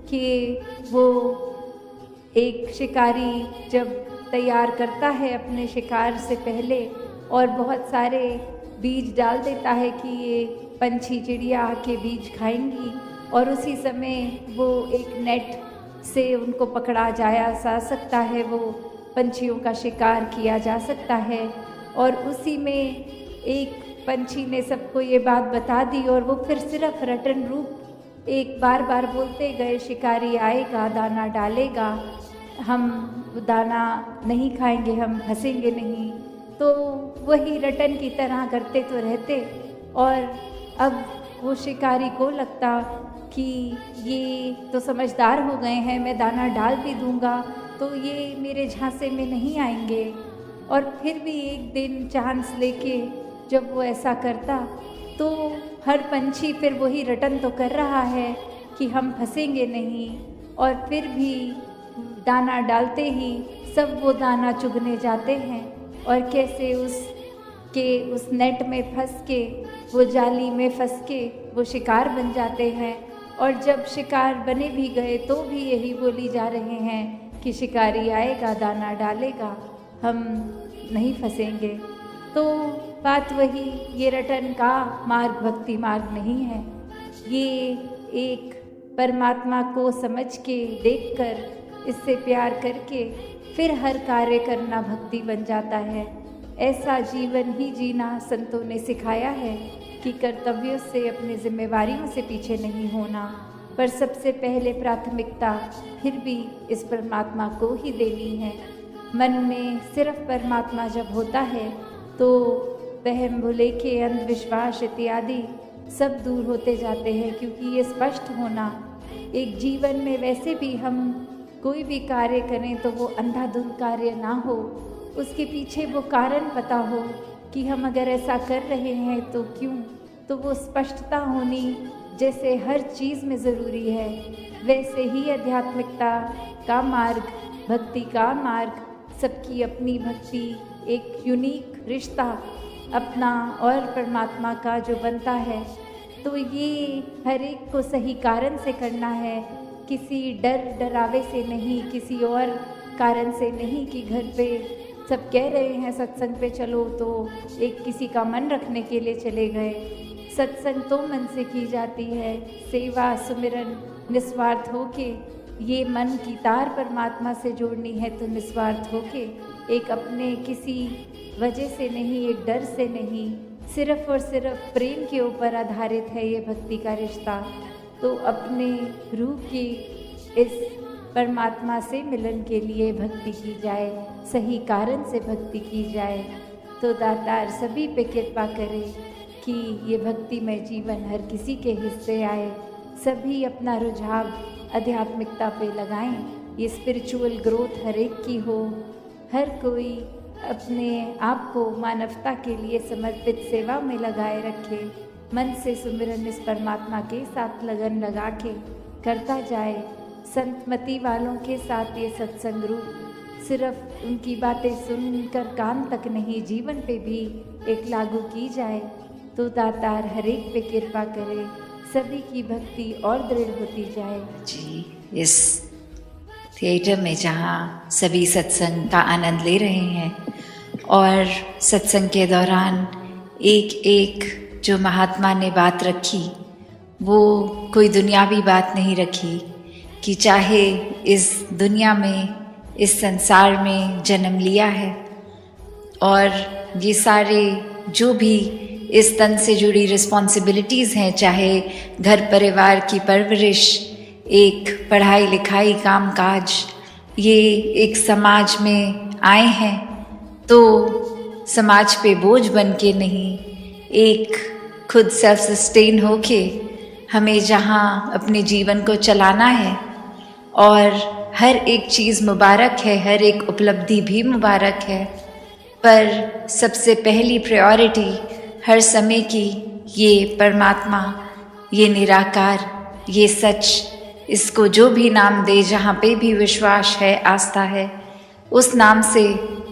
कि वो एक शिकारी जब तैयार करता है अपने शिकार से पहले और बहुत सारे बीज डाल देता है कि ये पंछी चिड़िया आके बीज खाएंगी, और उसी समय वो एक नेट से उनको पकड़ा जा सकता है, वो पंछियों का शिकार किया जा सकता है। और उसी में एक पंछी ने सबको ये बात बता दी और वो फिर सिर्फ रटन रूप एक बार बार बोलते गए, शिकारी आएगा, दाना डालेगा, हम दाना नहीं खाएंगे, हम फंसेंगे नहीं। तो वही रटन की तरह करते तो रहते, और अब वो शिकारी को लगता कि ये तो समझदार हो गए हैं, मैं दाना डाल भी दूंगा तो ये मेरे झांसे में नहीं आएंगे। और फिर भी एक दिन चांस लेके जब वो ऐसा करता तो हर पंछी फिर वही रटन तो कर रहा है कि हम फंसेंगे नहीं, और फिर भी दाना डालते ही सब वो दाना चुगने जाते हैं और कैसे उस नेट में फंस के, वो जाली में फंस के वो शिकार बन जाते हैं। और जब शिकार बने भी गए तो भी यही बोली जा रहे हैं कि शिकारी आएगा, दाना डालेगा, हम नहीं फंसेंगे। तो बात वही, ये रटन का मार्ग भक्ति मार्ग नहीं है। ये एक परमात्मा को समझ के, देखकर, इससे प्यार करके फिर हर कार्य करना भक्ति बन जाता है। ऐसा जीवन ही जीना संतों ने सिखाया है कि कर्तव्यों से, अपनी जिम्मेवारियों से पीछे नहीं होना, पर सबसे पहले प्राथमिकता फिर भी इस परमात्मा को ही देनी है। मन में सिर्फ परमात्मा जब होता है तो वहम भुलेखे, अंधविश्वास इत्यादि सब दूर होते जाते हैं, क्योंकि ये स्पष्ट होना एक जीवन में, वैसे भी हम कोई भी कार्य करें तो वो अंधाधुंध कार्य ना हो, उसके पीछे वो कारण पता हो कि हम अगर ऐसा कर रहे हैं तो क्यों। तो वो स्पष्टता होनी जैसे हर चीज़ में ज़रूरी है, वैसे ही आध्यात्मिकता का मार्ग, भक्ति का मार्ग, सबकी अपनी भक्ति, एक यूनिक रिश्ता अपना और परमात्मा का जो बनता है, तो ये हर एक को सही कारण से करना है, किसी डरावे से नहीं, किसी और कारण से नहीं कि घर पे सब कह रहे हैं सत्संग पे चलो तो एक किसी का मन रखने के लिए चले गए। सत्संग तो मन से की जाती है, सेवा सुमिरन निस्वार्थ होके, ये मन की तार परमात्मा से जोड़नी है तो निस्वार्थ होके, एक अपने किसी वजह से नहीं, एक डर से नहीं, सिर्फ और सिर्फ प्रेम के ऊपर आधारित है ये भक्ति का रिश्ता। तो अपने रूह की इस परमात्मा से मिलन के लिए भक्ति की जाए, सही कारण से भक्ति की जाए, तो दातार सभी पे कृपा करे कि ये भक्तिमय जीवन हर किसी के हिस्से आए, सभी अपना रुझाव आध्यात्मिकता पे लगाएं, ये स्पिरिचुअल ग्रोथ हर एक की हो, हर कोई अपने आप को मानवता के लिए समर्पित सेवा में लगाए रखे, मन से सुमिरन इस परमात्मा के साथ लगन लगा के करता जाए। संतमति वालों के साथ ये सत्संग रूप सिर्फ उनकी बातें सुनकर कान तक नहीं, जीवन पे भी एक लागू की जाए, तो दातार हर एक पे कृपा करे, सभी की भक्ति और दृढ़ होती जाए। जी, इस थिएटर में जहाँ सभी सत्संग का आनंद ले रहे हैं और सत्संग के दौरान एक एक जो महात्मा ने बात रखी, वो कोई दुनियावी बात नहीं रखी कि चाहे इस दुनिया में, इस संसार में जन्म लिया है और ये सारे जो भी इस तन से जुड़ी रिस्पॉन्सिबिलिटीज़ हैं, चाहे घर परिवार की परवरिश, एक पढ़ाई लिखाई, काम काज, ये एक समाज में आए हैं तो समाज पे बोझ बन के नहीं, एक खुद सेल्फ सस्टेन होके हमें जहाँ अपने जीवन को चलाना है। और हर एक चीज़ मुबारक है, हर एक उपलब्धि भी मुबारक है, पर सबसे पहली प्रायोरिटी हर समय की ये परमात्मा, ये निराकार, ये सच, इसको जो भी नाम दे, जहाँ पे भी विश्वास है, आस्था है, उस नाम से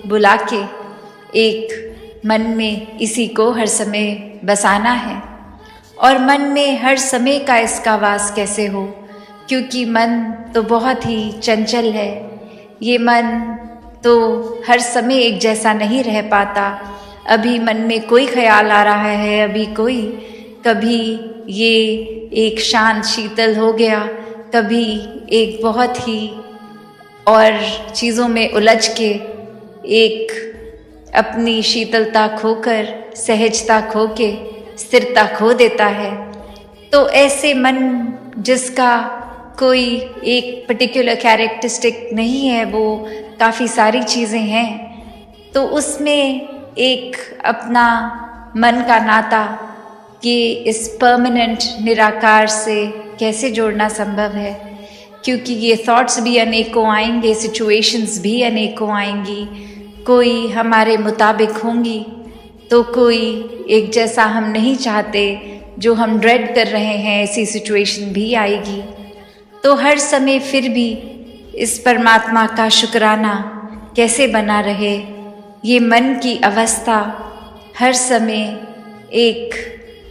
बुला के एक मन में इसी को हर समय बसाना है। और मन में हर समय का इसका वास कैसे हो, क्योंकि मन तो बहुत ही चंचल है, ये मन तो हर समय एक जैसा नहीं रह पाता। अभी मन में कोई ख्याल आ रहा है, अभी कोई, कभी ये एक शांत शीतल हो गया, कभी एक बहुत ही और चीज़ों में उलझ के एक अपनी शीतलता खोकर, सहजता खो के स्थिरता खो देता है। तो ऐसे मन जिसका कोई एक पर्टिकुलर कैरेक्टरिस्टिक नहीं है, वो काफ़ी सारी चीज़ें हैं, तो उसमें एक अपना मन का नाता ये इस परमानेंट निराकार से कैसे जोड़ना संभव है, क्योंकि ये थॉट्स भी अनेकों आएंगे, सिचुएशंस भी अनेकों आएंगी, कोई हमारे मुताबिक होंगी तो कोई एक जैसा हम नहीं चाहते जो हम ड्रेड कर रहे हैं ऐसी सिचुएशन भी आएगी। तो हर समय फिर भी इस परमात्मा का शुक्राना कैसे बना रहे, ये मन की अवस्था हर समय एक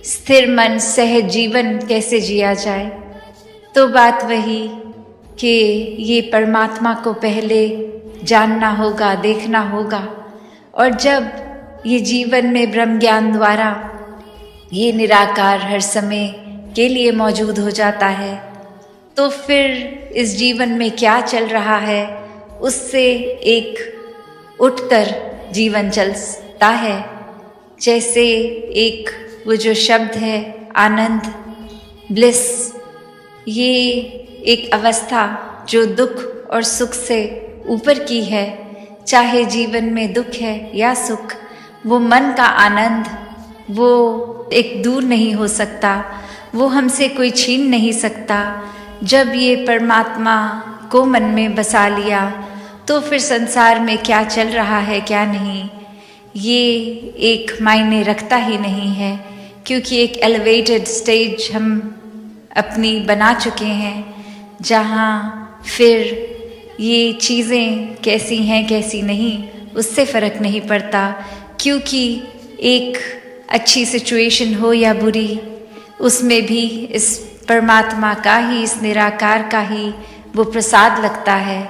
स्थिर मन सहज जीवन कैसे जिया जाए। तो बात वही कि ये परमात्मा को पहले जानना होगा, देखना होगा, और जब ये जीवन में ब्रह्म ज्ञान द्वारा ये निराकार हर समय के लिए मौजूद हो जाता है, तो फिर इस जीवन में क्या चल रहा है उससे एक उठकर जीवन चलता है। जैसे एक वो जो शब्द है आनंद, ब्लिस, ये एक अवस्था जो दुख और सुख से ऊपर की है। चाहे जीवन में दुख है या सुख, वो मन का आनंद वो एक दूर नहीं हो सकता, वो हमसे कोई छीन नहीं सकता। जब ये परमात्मा को मन में बसा लिया तो फिर संसार में क्या चल रहा है क्या नहीं, ये एक मायने रखता ही नहीं है, क्योंकि एक एलिवेटेड स्टेज हम अपनी बना चुके हैं जहाँ फिर ये चीज़ें कैसी हैं कैसी नहीं उससे फ़र्क नहीं पड़ता, क्योंकि एक अच्छी सिचुएशन हो या बुरी, उसमें भी इस परमात्मा का ही, इस निराकार का ही वो प्रसाद लगता है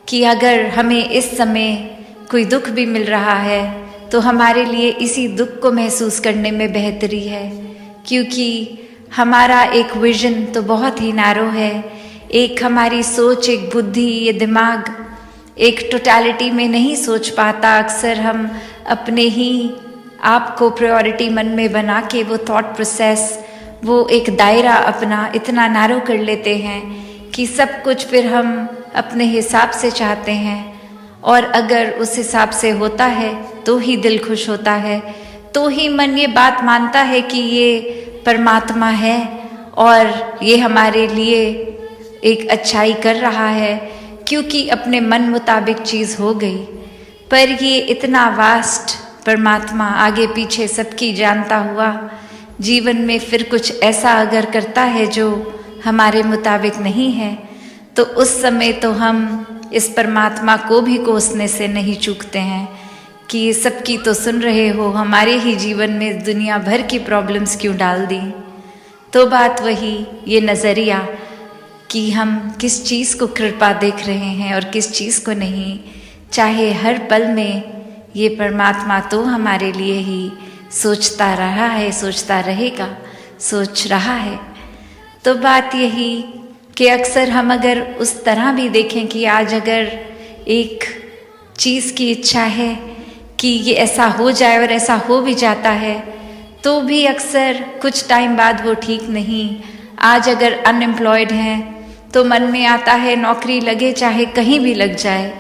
कि अगर हमें इस समय कोई दुख भी मिल रहा है तो हमारे लिए इसी दुख को महसूस करने में बेहतरी है, क्योंकि हमारा एक विजन तो बहुत ही नैरो है। एक हमारी सोच, एक बुद्धि, ये दिमाग एक टोटलिटी में नहीं सोच पाता। अक्सर हम अपने ही आप को प्रायोरिटी मन में बना के वो थॉट प्रोसेस, वो एक दायरा अपना इतना नैरो कर लेते हैं कि सब कुछ फिर हम अपने हिसाब से चाहते हैं, और अगर उस हिसाब से होता है तो ही दिल खुश होता है, तो ही मन ये बात मानता है कि ये परमात्मा है और ये हमारे लिए एक अच्छाई कर रहा है, क्योंकि अपने मन मुताबिक चीज़ हो गई। पर ये इतना वास्ट परमात्मा आगे पीछे सबकी जानता हुआ जीवन में फिर कुछ ऐसा अगर करता है जो हमारे मुताबिक नहीं है, तो उस समय तो हम इस परमात्मा को भी कोसने से नहीं चूकते हैं कि सबकी तो सुन रहे हो, हमारे ही जीवन में दुनिया भर की प्रॉब्लम्स क्यों डाल दी। तो बात वही, ये नज़रिया कि हम किस चीज़ को कृपा देख रहे हैं और किस चीज़ को नहीं। चाहे हर पल में ये परमात्मा तो हमारे लिए ही सोचता रहा है, सोचता रहेगा, सोच रहा है। तो बात यही कि अक्सर हम अगर उस तरह भी देखें कि आज अगर एक चीज़ की इच्छा है कि ये ऐसा हो जाए और ऐसा हो भी जाता है, तो भी अक्सर कुछ टाइम बाद वो ठीक नहीं। आज अगर अनएम्प्लॉयड हैं तो मन में आता है नौकरी लगे, चाहे कहीं भी लग जाए,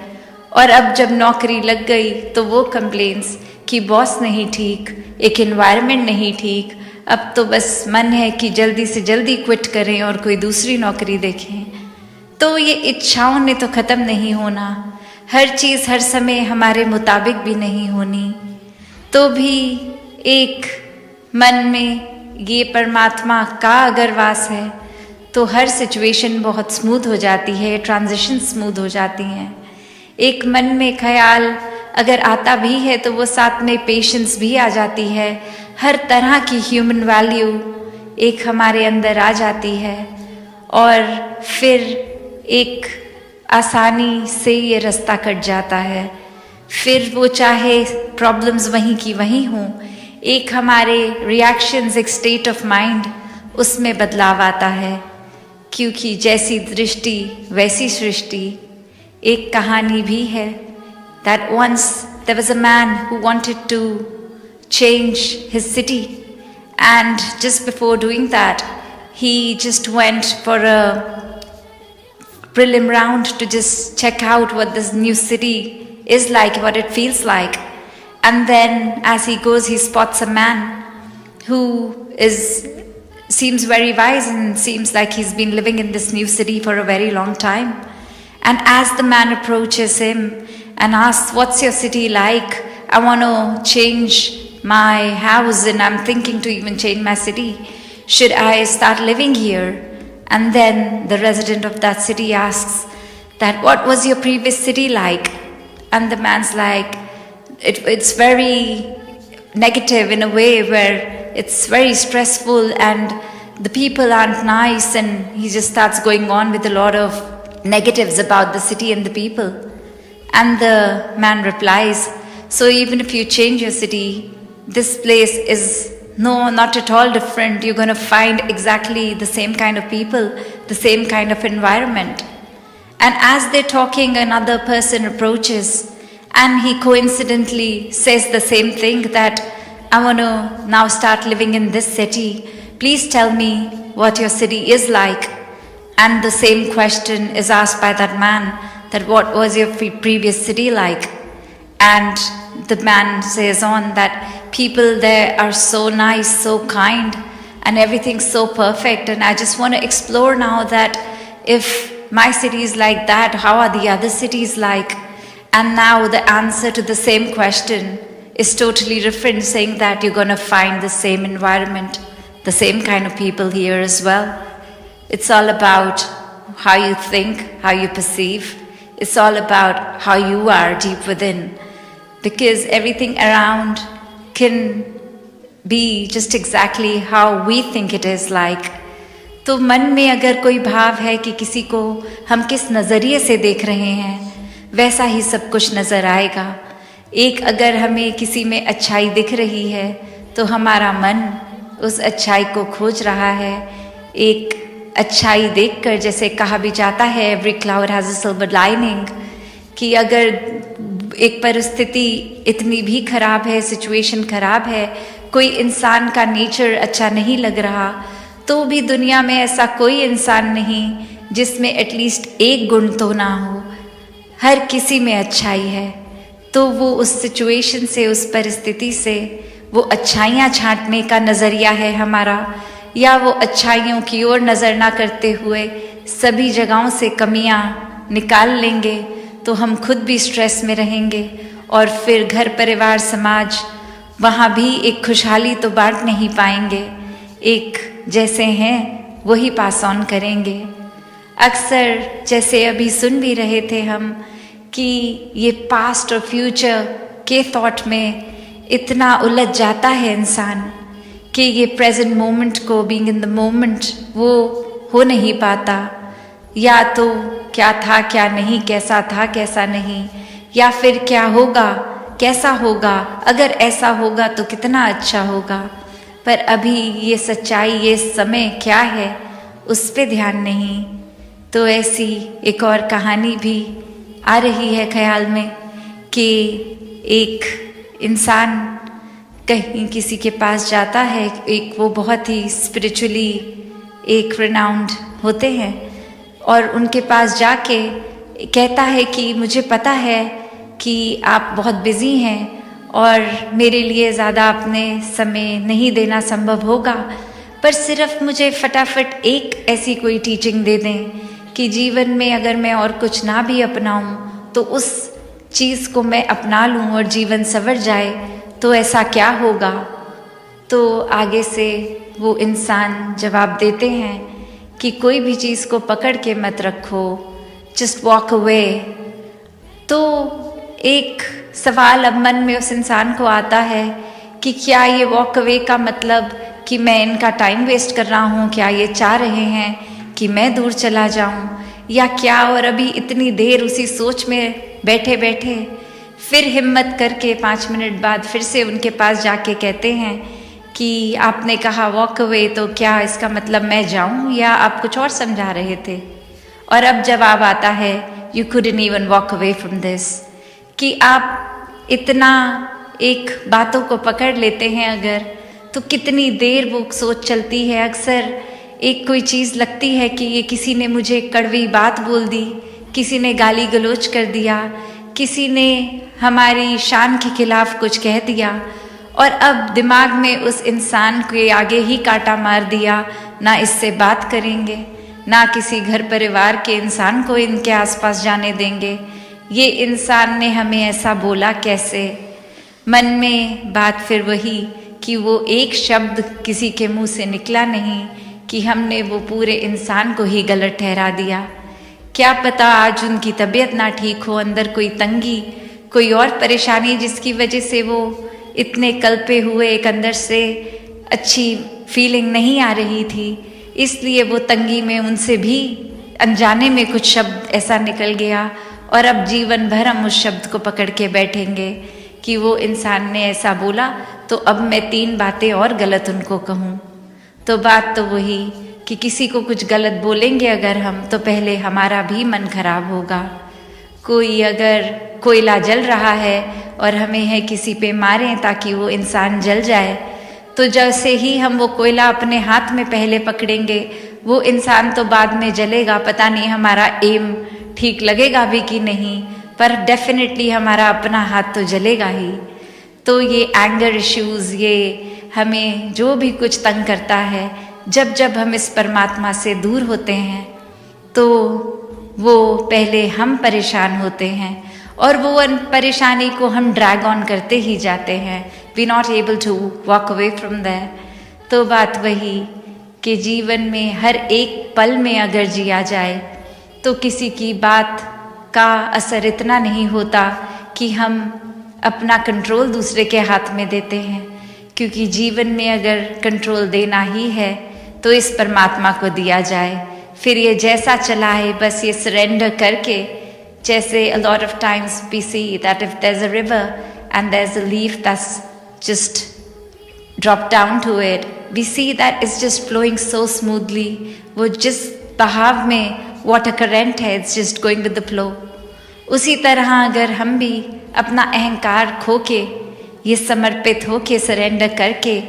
और अब जब नौकरी लग गई तो वो कंप्लेंट्स कि बॉस नहीं ठीक, एक एनवायरनमेंट नहीं ठीक, अब तो बस मन है कि जल्दी से जल्दी क्विट करें और कोई दूसरी नौकरी देखें। तो ये इच्छाओं ने तो ख़त्म नहीं होना, हर चीज़ हर समय हमारे मुताबिक भी नहीं होनी। तो भी एक मन में ये परमात्मा का अगर वास है तो हर सिचुएशन बहुत स्मूथ हो जाती है, ट्रांजिशन स्मूथ हो जाती हैं। एक मन में ख्याल अगर आता भी है तो वो साथ में पेशेंस भी आ जाती है, हर तरह की ह्यूमन वैल्यू एक हमारे अंदर आ जाती है, और फिर एक आसानी से ये रास्ता कट जाता है। फिर वो चाहे प्रॉब्लम्स वहीं की वहीं हों, एक हमारे रिएक्शंस, एक स्टेट ऑफ माइंड, उसमें बदलाव आता है, क्योंकि जैसी दृष्टि वैसी सृष्टि। एक कहानी भी है that once there was a man who wanted to change his city, and just before doing that he just went for a prelim round to just check out what this new city is like, what it feels like. And then as he goes, he spots a man who seems very wise and seems like he's been living in this new city for a very long time. And as the man approaches him and asks, "What's your city like? I want to change my house and I'm thinking to even change my city. Should I start living here?" And then the resident of that city asks that, "What was your previous city like?" And the man's like, it's very negative in a way where it's very stressful and the people aren't nice, and he just starts going on with a lot of negatives about the city and the people. And the man replies, "So even if you change your city, this place is not at all different. You're going to find exactly the same kind of people, the same kind of environment." And as they're talking, another person approaches and he coincidentally says the same thing, that, "I want to now start living in this city. Please tell me what your city is like." And the same question is asked by that man, that, "What was your previous city like?" And the man says on that people there are so nice, so kind, and everything's so perfect. And I just want to explore now that if my city is like that, how are the other cities like? And now the answer to the same question is totally different, saying that you're going to find the same environment, the same kind of people here as well. It's all about how you think, how you perceive. It's all about how you are deep within. Because everything around can be just exactly how we think it is like. तो मन में अगर कोई भाव है कि किसी को हम किस नज़रिए से देख रहे हैं, वैसा ही सब कुछ नज़र आएगा। एक अगर हमें किसी में अच्छाई दिख रही है तो हमारा मन उस अच्छाई को खोज रहा है। एक अच्छाई देखकर, जैसे कहा भी जाता है, every cloud has a silver lining, कि अगर एक परिस्थिति इतनी भी खराब है, सिचुएशन खराब है, कोई इंसान का नेचर अच्छा नहीं लग रहा, तो भी दुनिया में ऐसा कोई इंसान नहीं जिसमें एटलीस्ट एक गुण तो ना हो। हर किसी में अच्छाई है। तो वो उस सिचुएशन से, उस परिस्थिति से वो अच्छाइयाँ छांटने का नज़रिया है हमारा, या वो अच्छाइयों की ओर नज़र ना करते हुए सभी जगहों से कमियाँ निकाल लेंगे, तो हम खुद भी स्ट्रेस में रहेंगे और फिर घर परिवार समाज वहाँ भी एक खुशहाली तो बांट नहीं पाएंगे। एक जैसे हैं वही पास ऑन करेंगे। अक्सर जैसे अभी सुन भी रहे थे हम कि ये पास्ट और फ्यूचर के थॉट में इतना उलझ जाता है इंसान कि ये प्रेजेंट मोमेंट को, बीइंग इन द मोमेंट, वो हो नहीं पाता। या तो क्या था क्या नहीं, कैसा था कैसा नहीं, या फिर क्या होगा कैसा होगा, अगर ऐसा होगा तो कितना अच्छा होगा, पर अभी ये सच्चाई, ये समय क्या है, उस पे ध्यान नहीं। तो ऐसी एक और कहानी भी आ रही है ख्याल में कि एक इंसान कहीं किसी के पास जाता है, एक वो बहुत ही स्पिरिचुअली एक रिनाउंड होते हैं, और उनके पास जाके कहता है कि मुझे पता है कि आप बहुत बिज़ी हैं और मेरे लिए ज़्यादा आपने समय नहीं देना संभव होगा, पर सिर्फ मुझे फटाफट एक ऐसी कोई टीचिंग दे दें कि जीवन में अगर मैं और कुछ ना भी अपनाऊं तो उस चीज़ को मैं अपना लूं और जीवन संवर जाए, तो ऐसा क्या होगा। तो आगे से वो इंसान जवाब देते हैं कि कोई भी चीज़ को पकड़ के मत रखो, जस्ट वॉक अवे। तो एक सवाल अब मन में उस इंसान को आता है कि क्या ये वॉक अवे का मतलब कि मैं इनका टाइम वेस्ट कर रहा हूँ, क्या ये चाह रहे हैं कि मैं दूर चला जाऊँ, या क्या। और अभी इतनी देर उसी सोच में बैठे बैठे फिर हिम्मत करके 5 मिनट बाद फिर से उनके पास जाके कहते हैं कि आपने कहा वॉक अवे, तो क्या इसका मतलब मैं जाऊँ या आप कुछ और समझा रहे थे। और अब जवाब आता है, you couldn't even walk away from this, कि आप इतना एक बातों को पकड़ लेते हैं अगर, तो कितनी देर वो सोच चलती है। अक्सर एक कोई चीज़ लगती है कि ये किसी ने मुझे कड़वी बात बोल दी, किसी ने गाली गलौज कर दिया, किसी ने हमारी शान के खिलाफ कुछ कह दिया, और अब दिमाग में उस इंसान के आगे ही कांटा मार दिया, ना इससे बात करेंगे, ना किसी घर परिवार के इंसान को इनके आसपास जाने देंगे। ये इंसान ने हमें ऐसा बोला कैसे? मन में बात फिर वही कि वो एक शब्द किसी के मुंह से निकला नहीं कि हमने वो पूरे इंसान को ही गलत ठहरा दिया। क्या पता आज उनकी तबीयत ना ठीक हो, अंदर कोई तंगी, कोई और परेशानी जिसकी वजह से वो इतने कल्पे हुए, एक अंदर से अच्छी फीलिंग नहीं आ रही थी, इसलिए वो तंगी में उनसे भी अनजाने में कुछ शब्द ऐसा निकल गया और अब जीवन भर हम उस शब्द को पकड़ के बैठेंगे कि वो इंसान ने ऐसा बोला तो अब मैं 3 बातें और गलत उनको कहूँ। तो बात तो वही कि किसी को कुछ गलत बोलेंगे अगर हम, तो पहले हमारा भी मन खराब होगा। कोई अगर कोयला जल रहा है और हमें है किसी पे मारें ताकि वो इंसान जल जाए, तो जैसे ही हम वो कोयला अपने हाथ में पहले पकड़ेंगे, वो इंसान तो बाद में जलेगा। पता नहीं हमारा एम ठीक लगेगा भी कि नहीं, पर डेफिनेटली हमारा अपना हाथ तो जलेगा ही। तो ये एंगर इश्यूज, ये हमें जो भी कुछ तंग करता है, जब जब हम इस परमात्मा से दूर होते हैं तो वो पहले हम परेशान होते हैं और वो परेशानी को हम ड्रैग ऑन करते ही जाते हैं। We not able to walk away from that. तो बात वही कि जीवन में हर एक पल में अगर जिया जाए तो किसी की बात का असर इतना नहीं होता कि हम अपना कंट्रोल दूसरे के हाथ में देते हैं, क्योंकि जीवन में अगर कंट्रोल देना ही है तो इस परमात्मा को दिया जाए। फिर ये जैसा चला है बस ये सरेंडर करके, जैसे a lot of times we see that if there's a river and there's a leaf that's just dropped down to it, we see that it's just flowing so smoothly. वो जिस बहाव में वाटर करंट है, it's just going with the flow. उसी तरह अगर हम भी अपना अहंकार खो के, ये समर्पित हो के, सरेंडर करके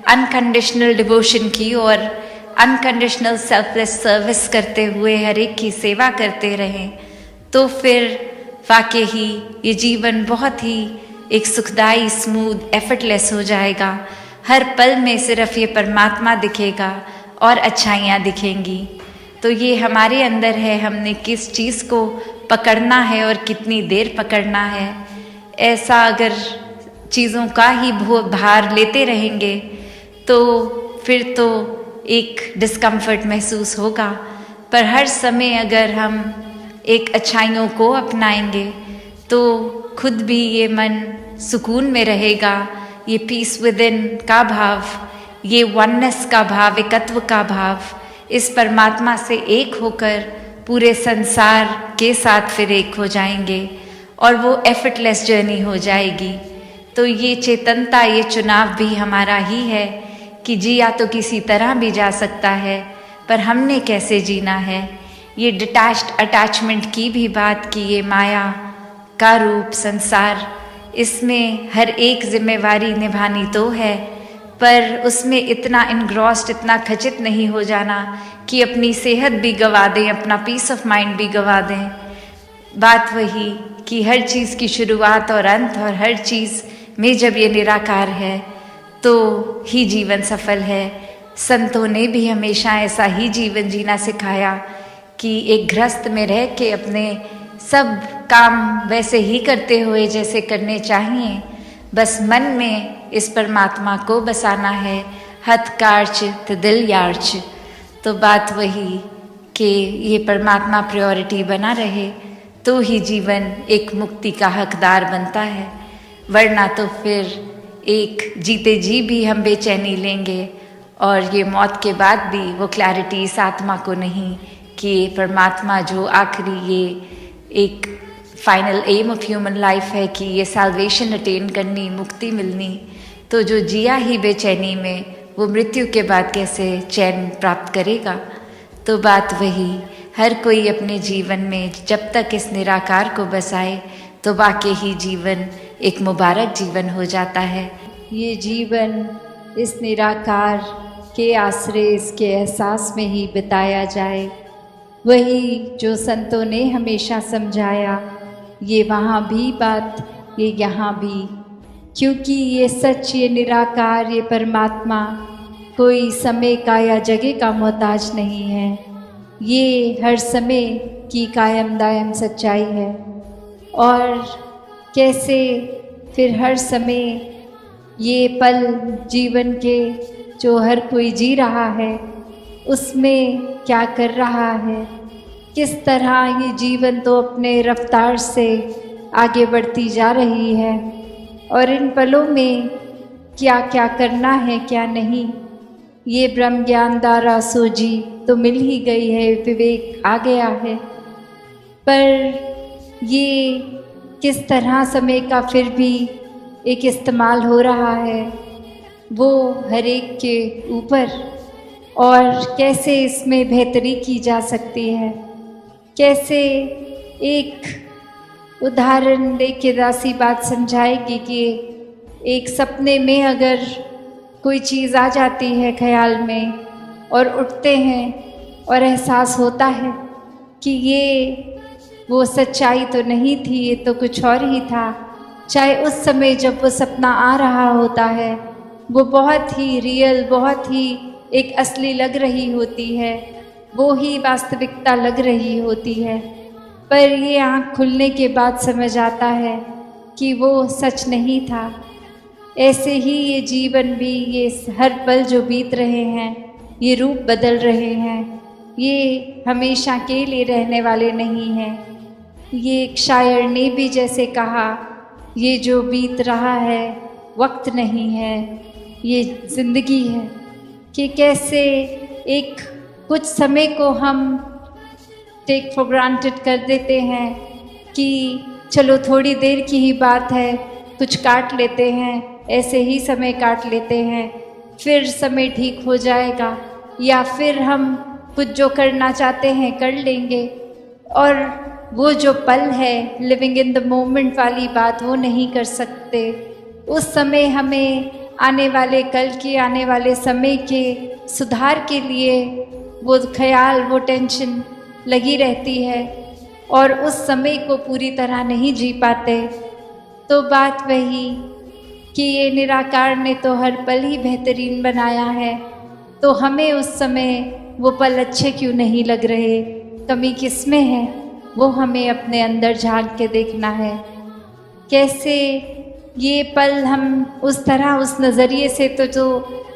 अनकंडीशनल डिवोशन की और अनकंडीशनल सेल्फलेस सर्विस करते हुए हर एक की सेवा करते रहें, तो फिर वाकई ही ये जीवन बहुत ही एक सुखदाई, स्मूथ, एफर्टलेस हो जाएगा। हर पल में सिर्फ ये परमात्मा दिखेगा और अच्छाइयाँ दिखेंगी। तो ये हमारे अंदर है, हमने किस चीज़ को पकड़ना है और कितनी देर पकड़ना है। ऐसा अगर चीज़ों का ही भार लेते रहेंगे तो फिर तो एक डिस्कम्फर्ट महसूस होगा, पर हर समय अगर हम एक अच्छाइयों को अपनाएंगे तो खुद भी ये मन सुकून में रहेगा। ये पीस विद इन का भाव, ये वननेस का भाव, एकत्व का भाव, इस परमात्मा से एक होकर पूरे संसार के साथ फिर एक हो जाएंगे और वो एफर्टलेस जर्नी हो जाएगी। तो ये चेतनता, ये चुनाव भी हमारा ही है कि जिया तो किसी तरह भी जा सकता है, पर हमने कैसे जीना है। ये डिटैच्ड अटैचमेंट की भी बात की, ये माया का रूप संसार, इसमें हर एक जिम्मेवारी निभानी तो है, पर उसमें इतना इनग्रॉस्ड, इतना खचित नहीं हो जाना कि अपनी सेहत भी गंवा दें, अपना पीस ऑफ माइंड भी गंवा दें। बात वही कि हर चीज़ की शुरुआत और अंत और हर चीज़ में जब ये निराकार है तो ही जीवन सफल है। संतों ने भी हमेशा ऐसा ही जीवन जीना सिखाया कि एक गृहस्थ में रह के अपने सब काम वैसे ही करते हुए जैसे करने चाहिए, बस मन में इस परमात्मा को बसाना है, हथ कार्च तो दिल यार्च। तो बात वही कि ये परमात्मा प्रायोरिटी बना रहे तो ही जीवन एक मुक्ति का हकदार बनता है, वरना तो फिर एक जीते जी भी हम बेचैनी लेंगे और ये मौत के बाद भी वो क्लैरिटी इस आत्मा को नहीं कि ये परमात्मा जो आखिरी, ये एक final aim of human life है कि ये सैल्वेशन अटेन करनी, मुक्ति मिलनी। तो जो जिया ही बेचैनी में, वो मृत्यु के बाद कैसे चैन प्राप्त करेगा। तो बात वही, हर कोई अपने जीवन में जब तक इस निराकार को बसाए तो वाकई ही जीवन एक मुबारक जीवन हो जाता है। ये जीवन इस निराकार के आश्रय, इसके एहसास में ही बिताया जाए, वही जो संतों ने हमेशा समझाया। ये वहाँ भी बात, ये यहाँ भी, क्योंकि ये सच, ये निराकार, ये परमात्मा कोई समय का या जगह का मोहताज नहीं है। ये हर समय की कायम दायम सच्चाई है। और कैसे फिर हर समय ये पल जीवन के जो हर कोई जी रहा है उसमें क्या कर रहा है, किस तरह ये जीवन तो अपने रफ्तार से आगे बढ़ती जा रही है और इन पलों में क्या क्या करना है क्या नहीं, ये ब्रह्म ज्ञान द्वारा सोझी तो मिल ही गई है, विवेक आ गया है। पर ये किस तरह समय का फिर भी एक इस्तेमाल हो रहा है वो हर एक के ऊपर, और कैसे इसमें बेहतरी की जा सकती है। कैसे एक उदाहरण देके दासी बात समझाएगी कि एक सपने में अगर कोई चीज़ आ जाती है ख्याल में और उठते हैं और एहसास होता है कि ये वो सच्चाई तो नहीं थी, ये तो कुछ और ही था। चाहे उस समय जब वो सपना आ रहा होता है वो बहुत ही रियल, बहुत ही एक असली लग रही होती है, वो ही वास्तविकता लग रही होती है। पर ये आँख खुलने के बाद समझ आता है कि वो सच नहीं था। ऐसे ही ये जीवन भी, ये हर पल जो बीत रहे हैं, ये रूप बदल रहे हैं, ये हमेशा के लिए रहने वाले नहीं हैं। ये एक शायर ने भी जैसे कहा, ये जो बीत रहा है वक्त नहीं है, ये ज़िंदगी है। कि कैसे एक कुछ समय को हम टेक फॉर ग्रांटेड कर देते हैं कि चलो थोड़ी देर की ही बात है, कुछ काट लेते हैं, ऐसे ही समय काट लेते हैं, फिर समय ठीक हो जाएगा, या फिर हम कुछ जो करना चाहते हैं कर लेंगे। और वो जो पल है, लिविंग इन द मोमेंट वाली बात, वो नहीं कर सकते। उस समय हमें आने वाले कल के, आने वाले समय के सुधार के लिए वो ख्याल, वो टेंशन लगी रहती है और उस समय को पूरी तरह नहीं जी पाते। तो बात वही कि ये निराकार ने तो हर पल ही बेहतरीन बनाया है, तो हमें उस समय वो पल अच्छे क्यों नहीं लग रहे, कमी किस में है, वो हमें अपने अंदर झांक के देखना है। कैसे ये पल हम उस तरह, उस नज़रिए से तो जो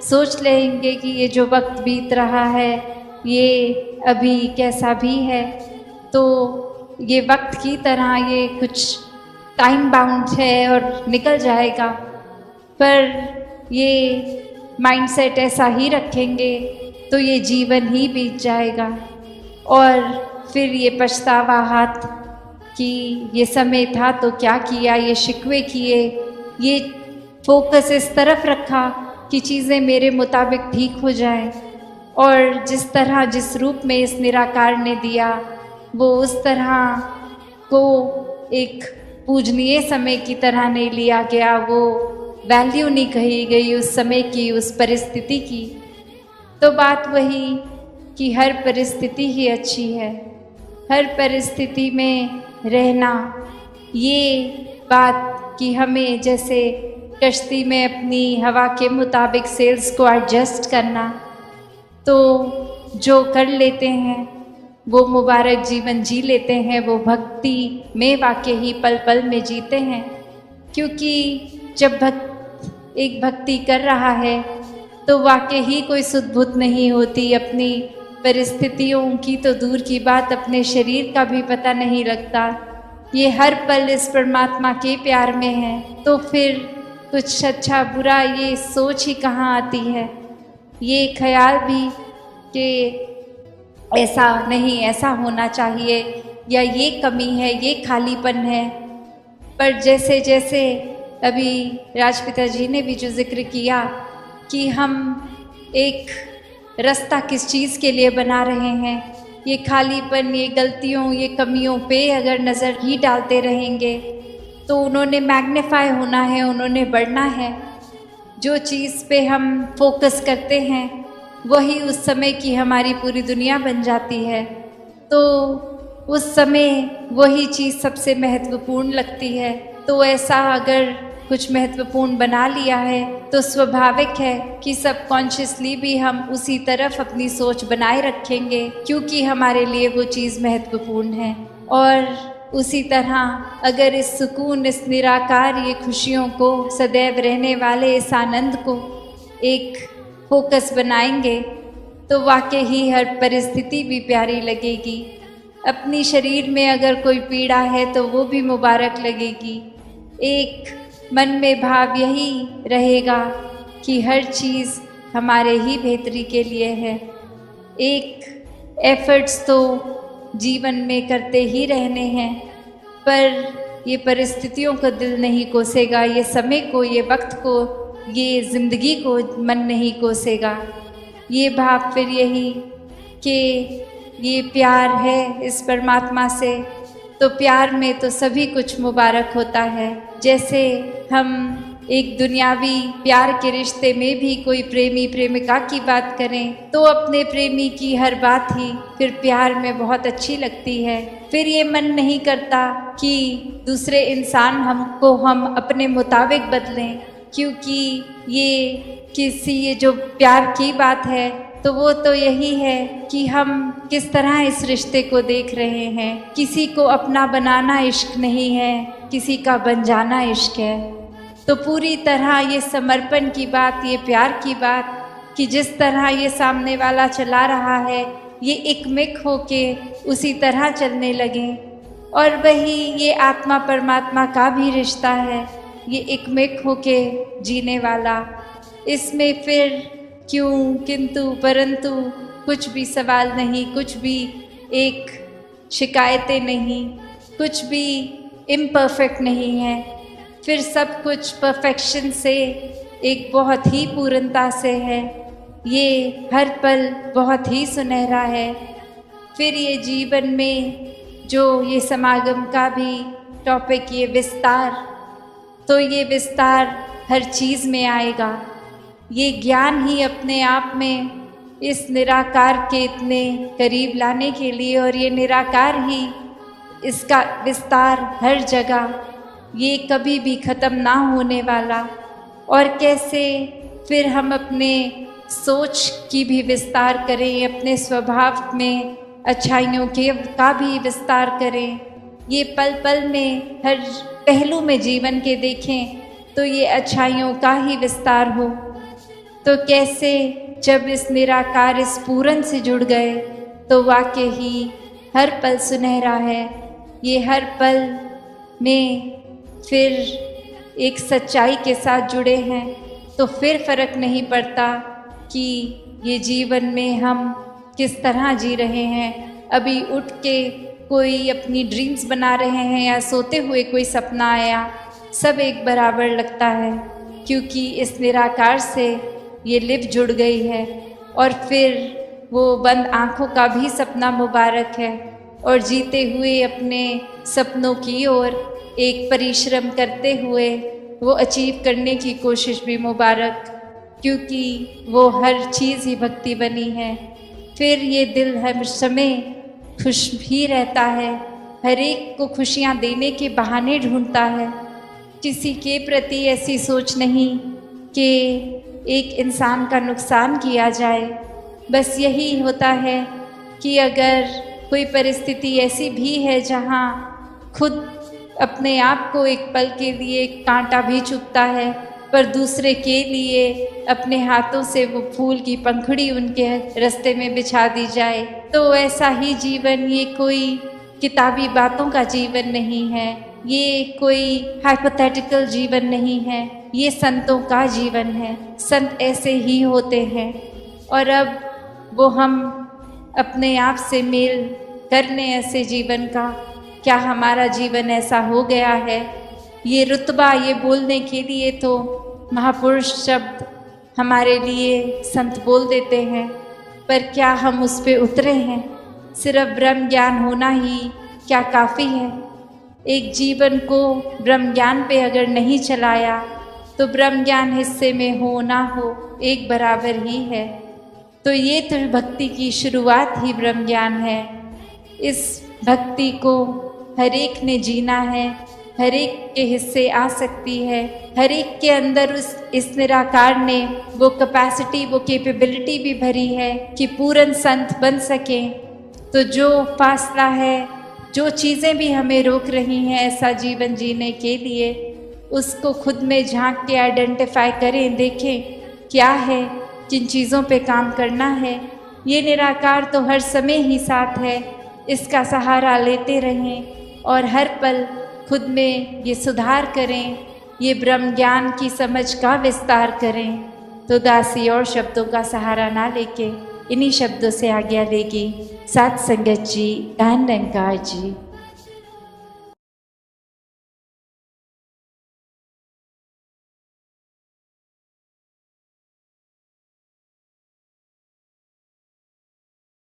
सोच लेंगे कि ये जो वक्त बीत रहा है ये अभी कैसा भी है, तो ये वक्त की तरह ये कुछ टाइम बाउंड है और निकल जाएगा। पर ये माइंडसेट ऐसा ही रखेंगे तो ये जीवन ही बीत जाएगा और फिर ये पछतावा हाथ कि ये समय था तो क्या किया, ये शिकवे किए, ये फोकस इस तरफ रखा कि चीज़ें मेरे मुताबिक ठीक हो जाएं, और जिस तरह जिस रूप में इस निराकार ने दिया वो उस तरह को एक पूजनीय समय की तरह नहीं लिया गया, वो वैल्यू नहीं कही गई उस समय की, उस परिस्थिति की। तो बात वही कि हर परिस्थिति ही अच्छी है, हर परिस्थिति में रहना, ये बात कि हमें जैसे कश्ती में अपनी हवा के मुताबिक सेल्स को एडजस्ट करना, तो जो कर लेते हैं वो मुबारक जीवन जी लेते हैं, वो भक्ति में वाकई ही पल पल में जीते हैं। क्योंकि जब एक भक्ति कर रहा है तो वाकई ही कोई सुध-बुध नहीं होती, अपनी परिस्थितियों की तो दूर की बात, अपने शरीर का भी पता नहीं लगता। ये हर पल इस परमात्मा के प्यार में है, तो फिर कुछ अच्छा बुरा ये सोच ही कहाँ आती है, ये ख्याल भी कि ऐसा नहीं, ऐसा होना चाहिए, या ये कमी है, ये खालीपन है। पर जैसे जैसे अभी राजपिता जी ने भी जो जिक्र किया कि हम एक रास्ता किस चीज़ के लिए बना रहे हैं, ये खालीपन, ये गलतियों, ये कमियों पे अगर नज़र ही डालते रहेंगे तो उन्होंने मैग्नीफाई होना है, उन्होंने बढ़ना है। जो चीज़ पे हम फोकस करते हैं वही उस समय की हमारी पूरी दुनिया बन जाती है, तो उस समय वही चीज़ सबसे महत्वपूर्ण लगती है। तो ऐसा अगर कुछ महत्वपूर्ण बना लिया है तो स्वाभाविक है कि सबकॉन्शियसली भी हम उसी तरफ अपनी सोच बनाए रखेंगे, क्योंकि हमारे लिए वो चीज़ महत्वपूर्ण है। और उसी तरह अगर इस सुकून, इस निराकार, ये खुशियों को, सदैव रहने वाले इस आनंद को एक फोकस बनाएंगे तो वाकई ही हर परिस्थिति भी प्यारी लगेगी। अपनी शरीर में अगर कोई पीड़ा है तो वो भी मुबारक लगेगी। एक मन में भाव यही रहेगा कि हर चीज़ हमारे ही बेहतरी के लिए है। एक एफर्ट्स तो जीवन में करते ही रहने हैं, पर ये परिस्थितियों को दिल नहीं कोसेगा, ये समय को, ये वक्त को, ये ज़िंदगी को मन नहीं कोसेगा। ये भाव फिर यही कि ये प्यार है इस परमात्मा से, तो प्यार में तो सभी कुछ मुबारक होता है। जैसे हम एक दुनियावी प्यार के रिश्ते में भी कोई प्रेमी प्रेमिका की बात करें तो अपने प्रेमी की हर बात ही फिर प्यार में बहुत अच्छी लगती है। फिर ये मन नहीं करता कि दूसरे इंसान हम अपने मुताबिक बदलें, क्योंकि ये जो प्यार की बात है तो वो तो यही है कि हम किस तरह इस रिश्ते को देख रहे हैं। किसी को अपना बनाना इश्क नहीं है, किसी का बन जाना इश्क है। तो पूरी तरह ये समर्पण की बात, ये प्यार की बात कि जिस तरह ये सामने वाला चला रहा है ये एकमिक होके उसी तरह चलने लगें। और वही ये आत्मा परमात्मा का भी रिश्ता है, ये एकमिक होके जीने वाला। इसमें फिर क्यों, किंतु, परंतु कुछ भी सवाल नहीं, कुछ भी एक शिकायतें नहीं, कुछ भी इम्परफेक्ट नहीं है। फिर सब कुछ परफेक्शन से, एक बहुत ही पूर्णता से है। ये हर पल बहुत ही सुनहरा है। फिर ये जीवन में जो ये समागम का भी टॉपिक, ये विस्तार, तो ये विस्तार हर चीज़ में आएगा। ये ज्ञान ही अपने आप में इस निराकार के इतने करीब लाने के लिए, और ये निराकार ही इसका विस्तार हर जगह, ये कभी भी ख़त्म ना होने वाला। और कैसे फिर हम अपने सोच की भी विस्तार करें, अपने स्वभाव में अच्छाइयों का भी विस्तार करें। ये पल पल में हर पहलू में जीवन के देखें तो ये अच्छाइयों का ही विस्तार हो। तो कैसे जब इस निराकार, इस पूरन से जुड़ गए तो वाकई ही हर पल सुनहरा है। ये हर पल में फिर एक सच्चाई के साथ जुड़े हैं तो फिर फ़र्क नहीं पड़ता कि ये जीवन में हम किस तरह जी रहे हैं। अभी उठ के कोई अपनी ड्रीम्स बना रहे हैं या सोते हुए कोई सपना आया, सब एक बराबर लगता है, क्योंकि इस निराकार से ये लिप जुड़ गई है। और फिर वो बंद आँखों का भी सपना मुबारक है, और जीते हुए अपने सपनों की ओर एक परिश्रम करते हुए वो अचीव करने की कोशिश भी मुबारक, क्योंकि वो हर चीज़ ही भक्ति बनी है। फिर ये दिल हर समय खुश भी रहता है, हर एक को खुशियाँ देने के बहाने ढूंढता है। किसी के प्रति ऐसी सोच नहीं कि एक इंसान का नुकसान किया जाए। बस यही होता है कि अगर कोई परिस्थिति ऐसी भी है जहाँ खुद अपने आप को एक पल के लिए कांटा भी चुभता है, पर दूसरे के लिए अपने हाथों से वो फूल की पंखुड़ी उनके रास्ते में बिछा दी जाए, तो ऐसा ही जीवन, ये कोई किताबी बातों का जीवन नहीं है, ये कोई हाइपोथेटिकल जीवन नहीं है, ये संतों का जीवन है। संत ऐसे ही होते हैं। और अब वो हम अपने आप से मेल करने ऐसे जीवन का, क्या हमारा जीवन ऐसा हो गया है? ये रुतबा, ये बोलने के लिए तो महापुरुष शब्द हमारे लिए संत बोल देते हैं, पर क्या हम उस पे उतरे हैं? सिर्फ ब्रह्म ज्ञान होना ही क्या काफ़ी है? एक जीवन को ब्रह्म ज्ञान पे अगर नहीं चलाया तो ब्रह्म ज्ञान हिस्से में हो ना हो एक बराबर ही है। तो ये तो भक्ति की शुरुआत ही ब्रह्म ज्ञान है। इस भक्ति को हर एक ने जीना है, हर एक के हिस्से आ सकती है। हर एक के अंदर इस निराकार ने वो कैपेसिटी, वो कैपेबिलिटी भी भरी है कि पूर्ण संत बन सकें। तो जो फासला है, जो चीज़ें भी हमें रोक रही हैं ऐसा जीवन जीने के लिए, उसको खुद में झांक के आइडेंटिफाई करें, देखें क्या है, किन चीज़ों पे काम करना है। ये निराकार तो हर समय ही साथ है, इसका सहारा लेते रहें और हर पल खुद में ये सुधार करें, ये ब्रह्म ज्ञान की समझ का विस्तार करें। तो दासी और शब्दों का सहारा ना लेके इन्हीं शब्दों से आज्ञा लेगी। साथ संगत जी, धन निरंकार जी।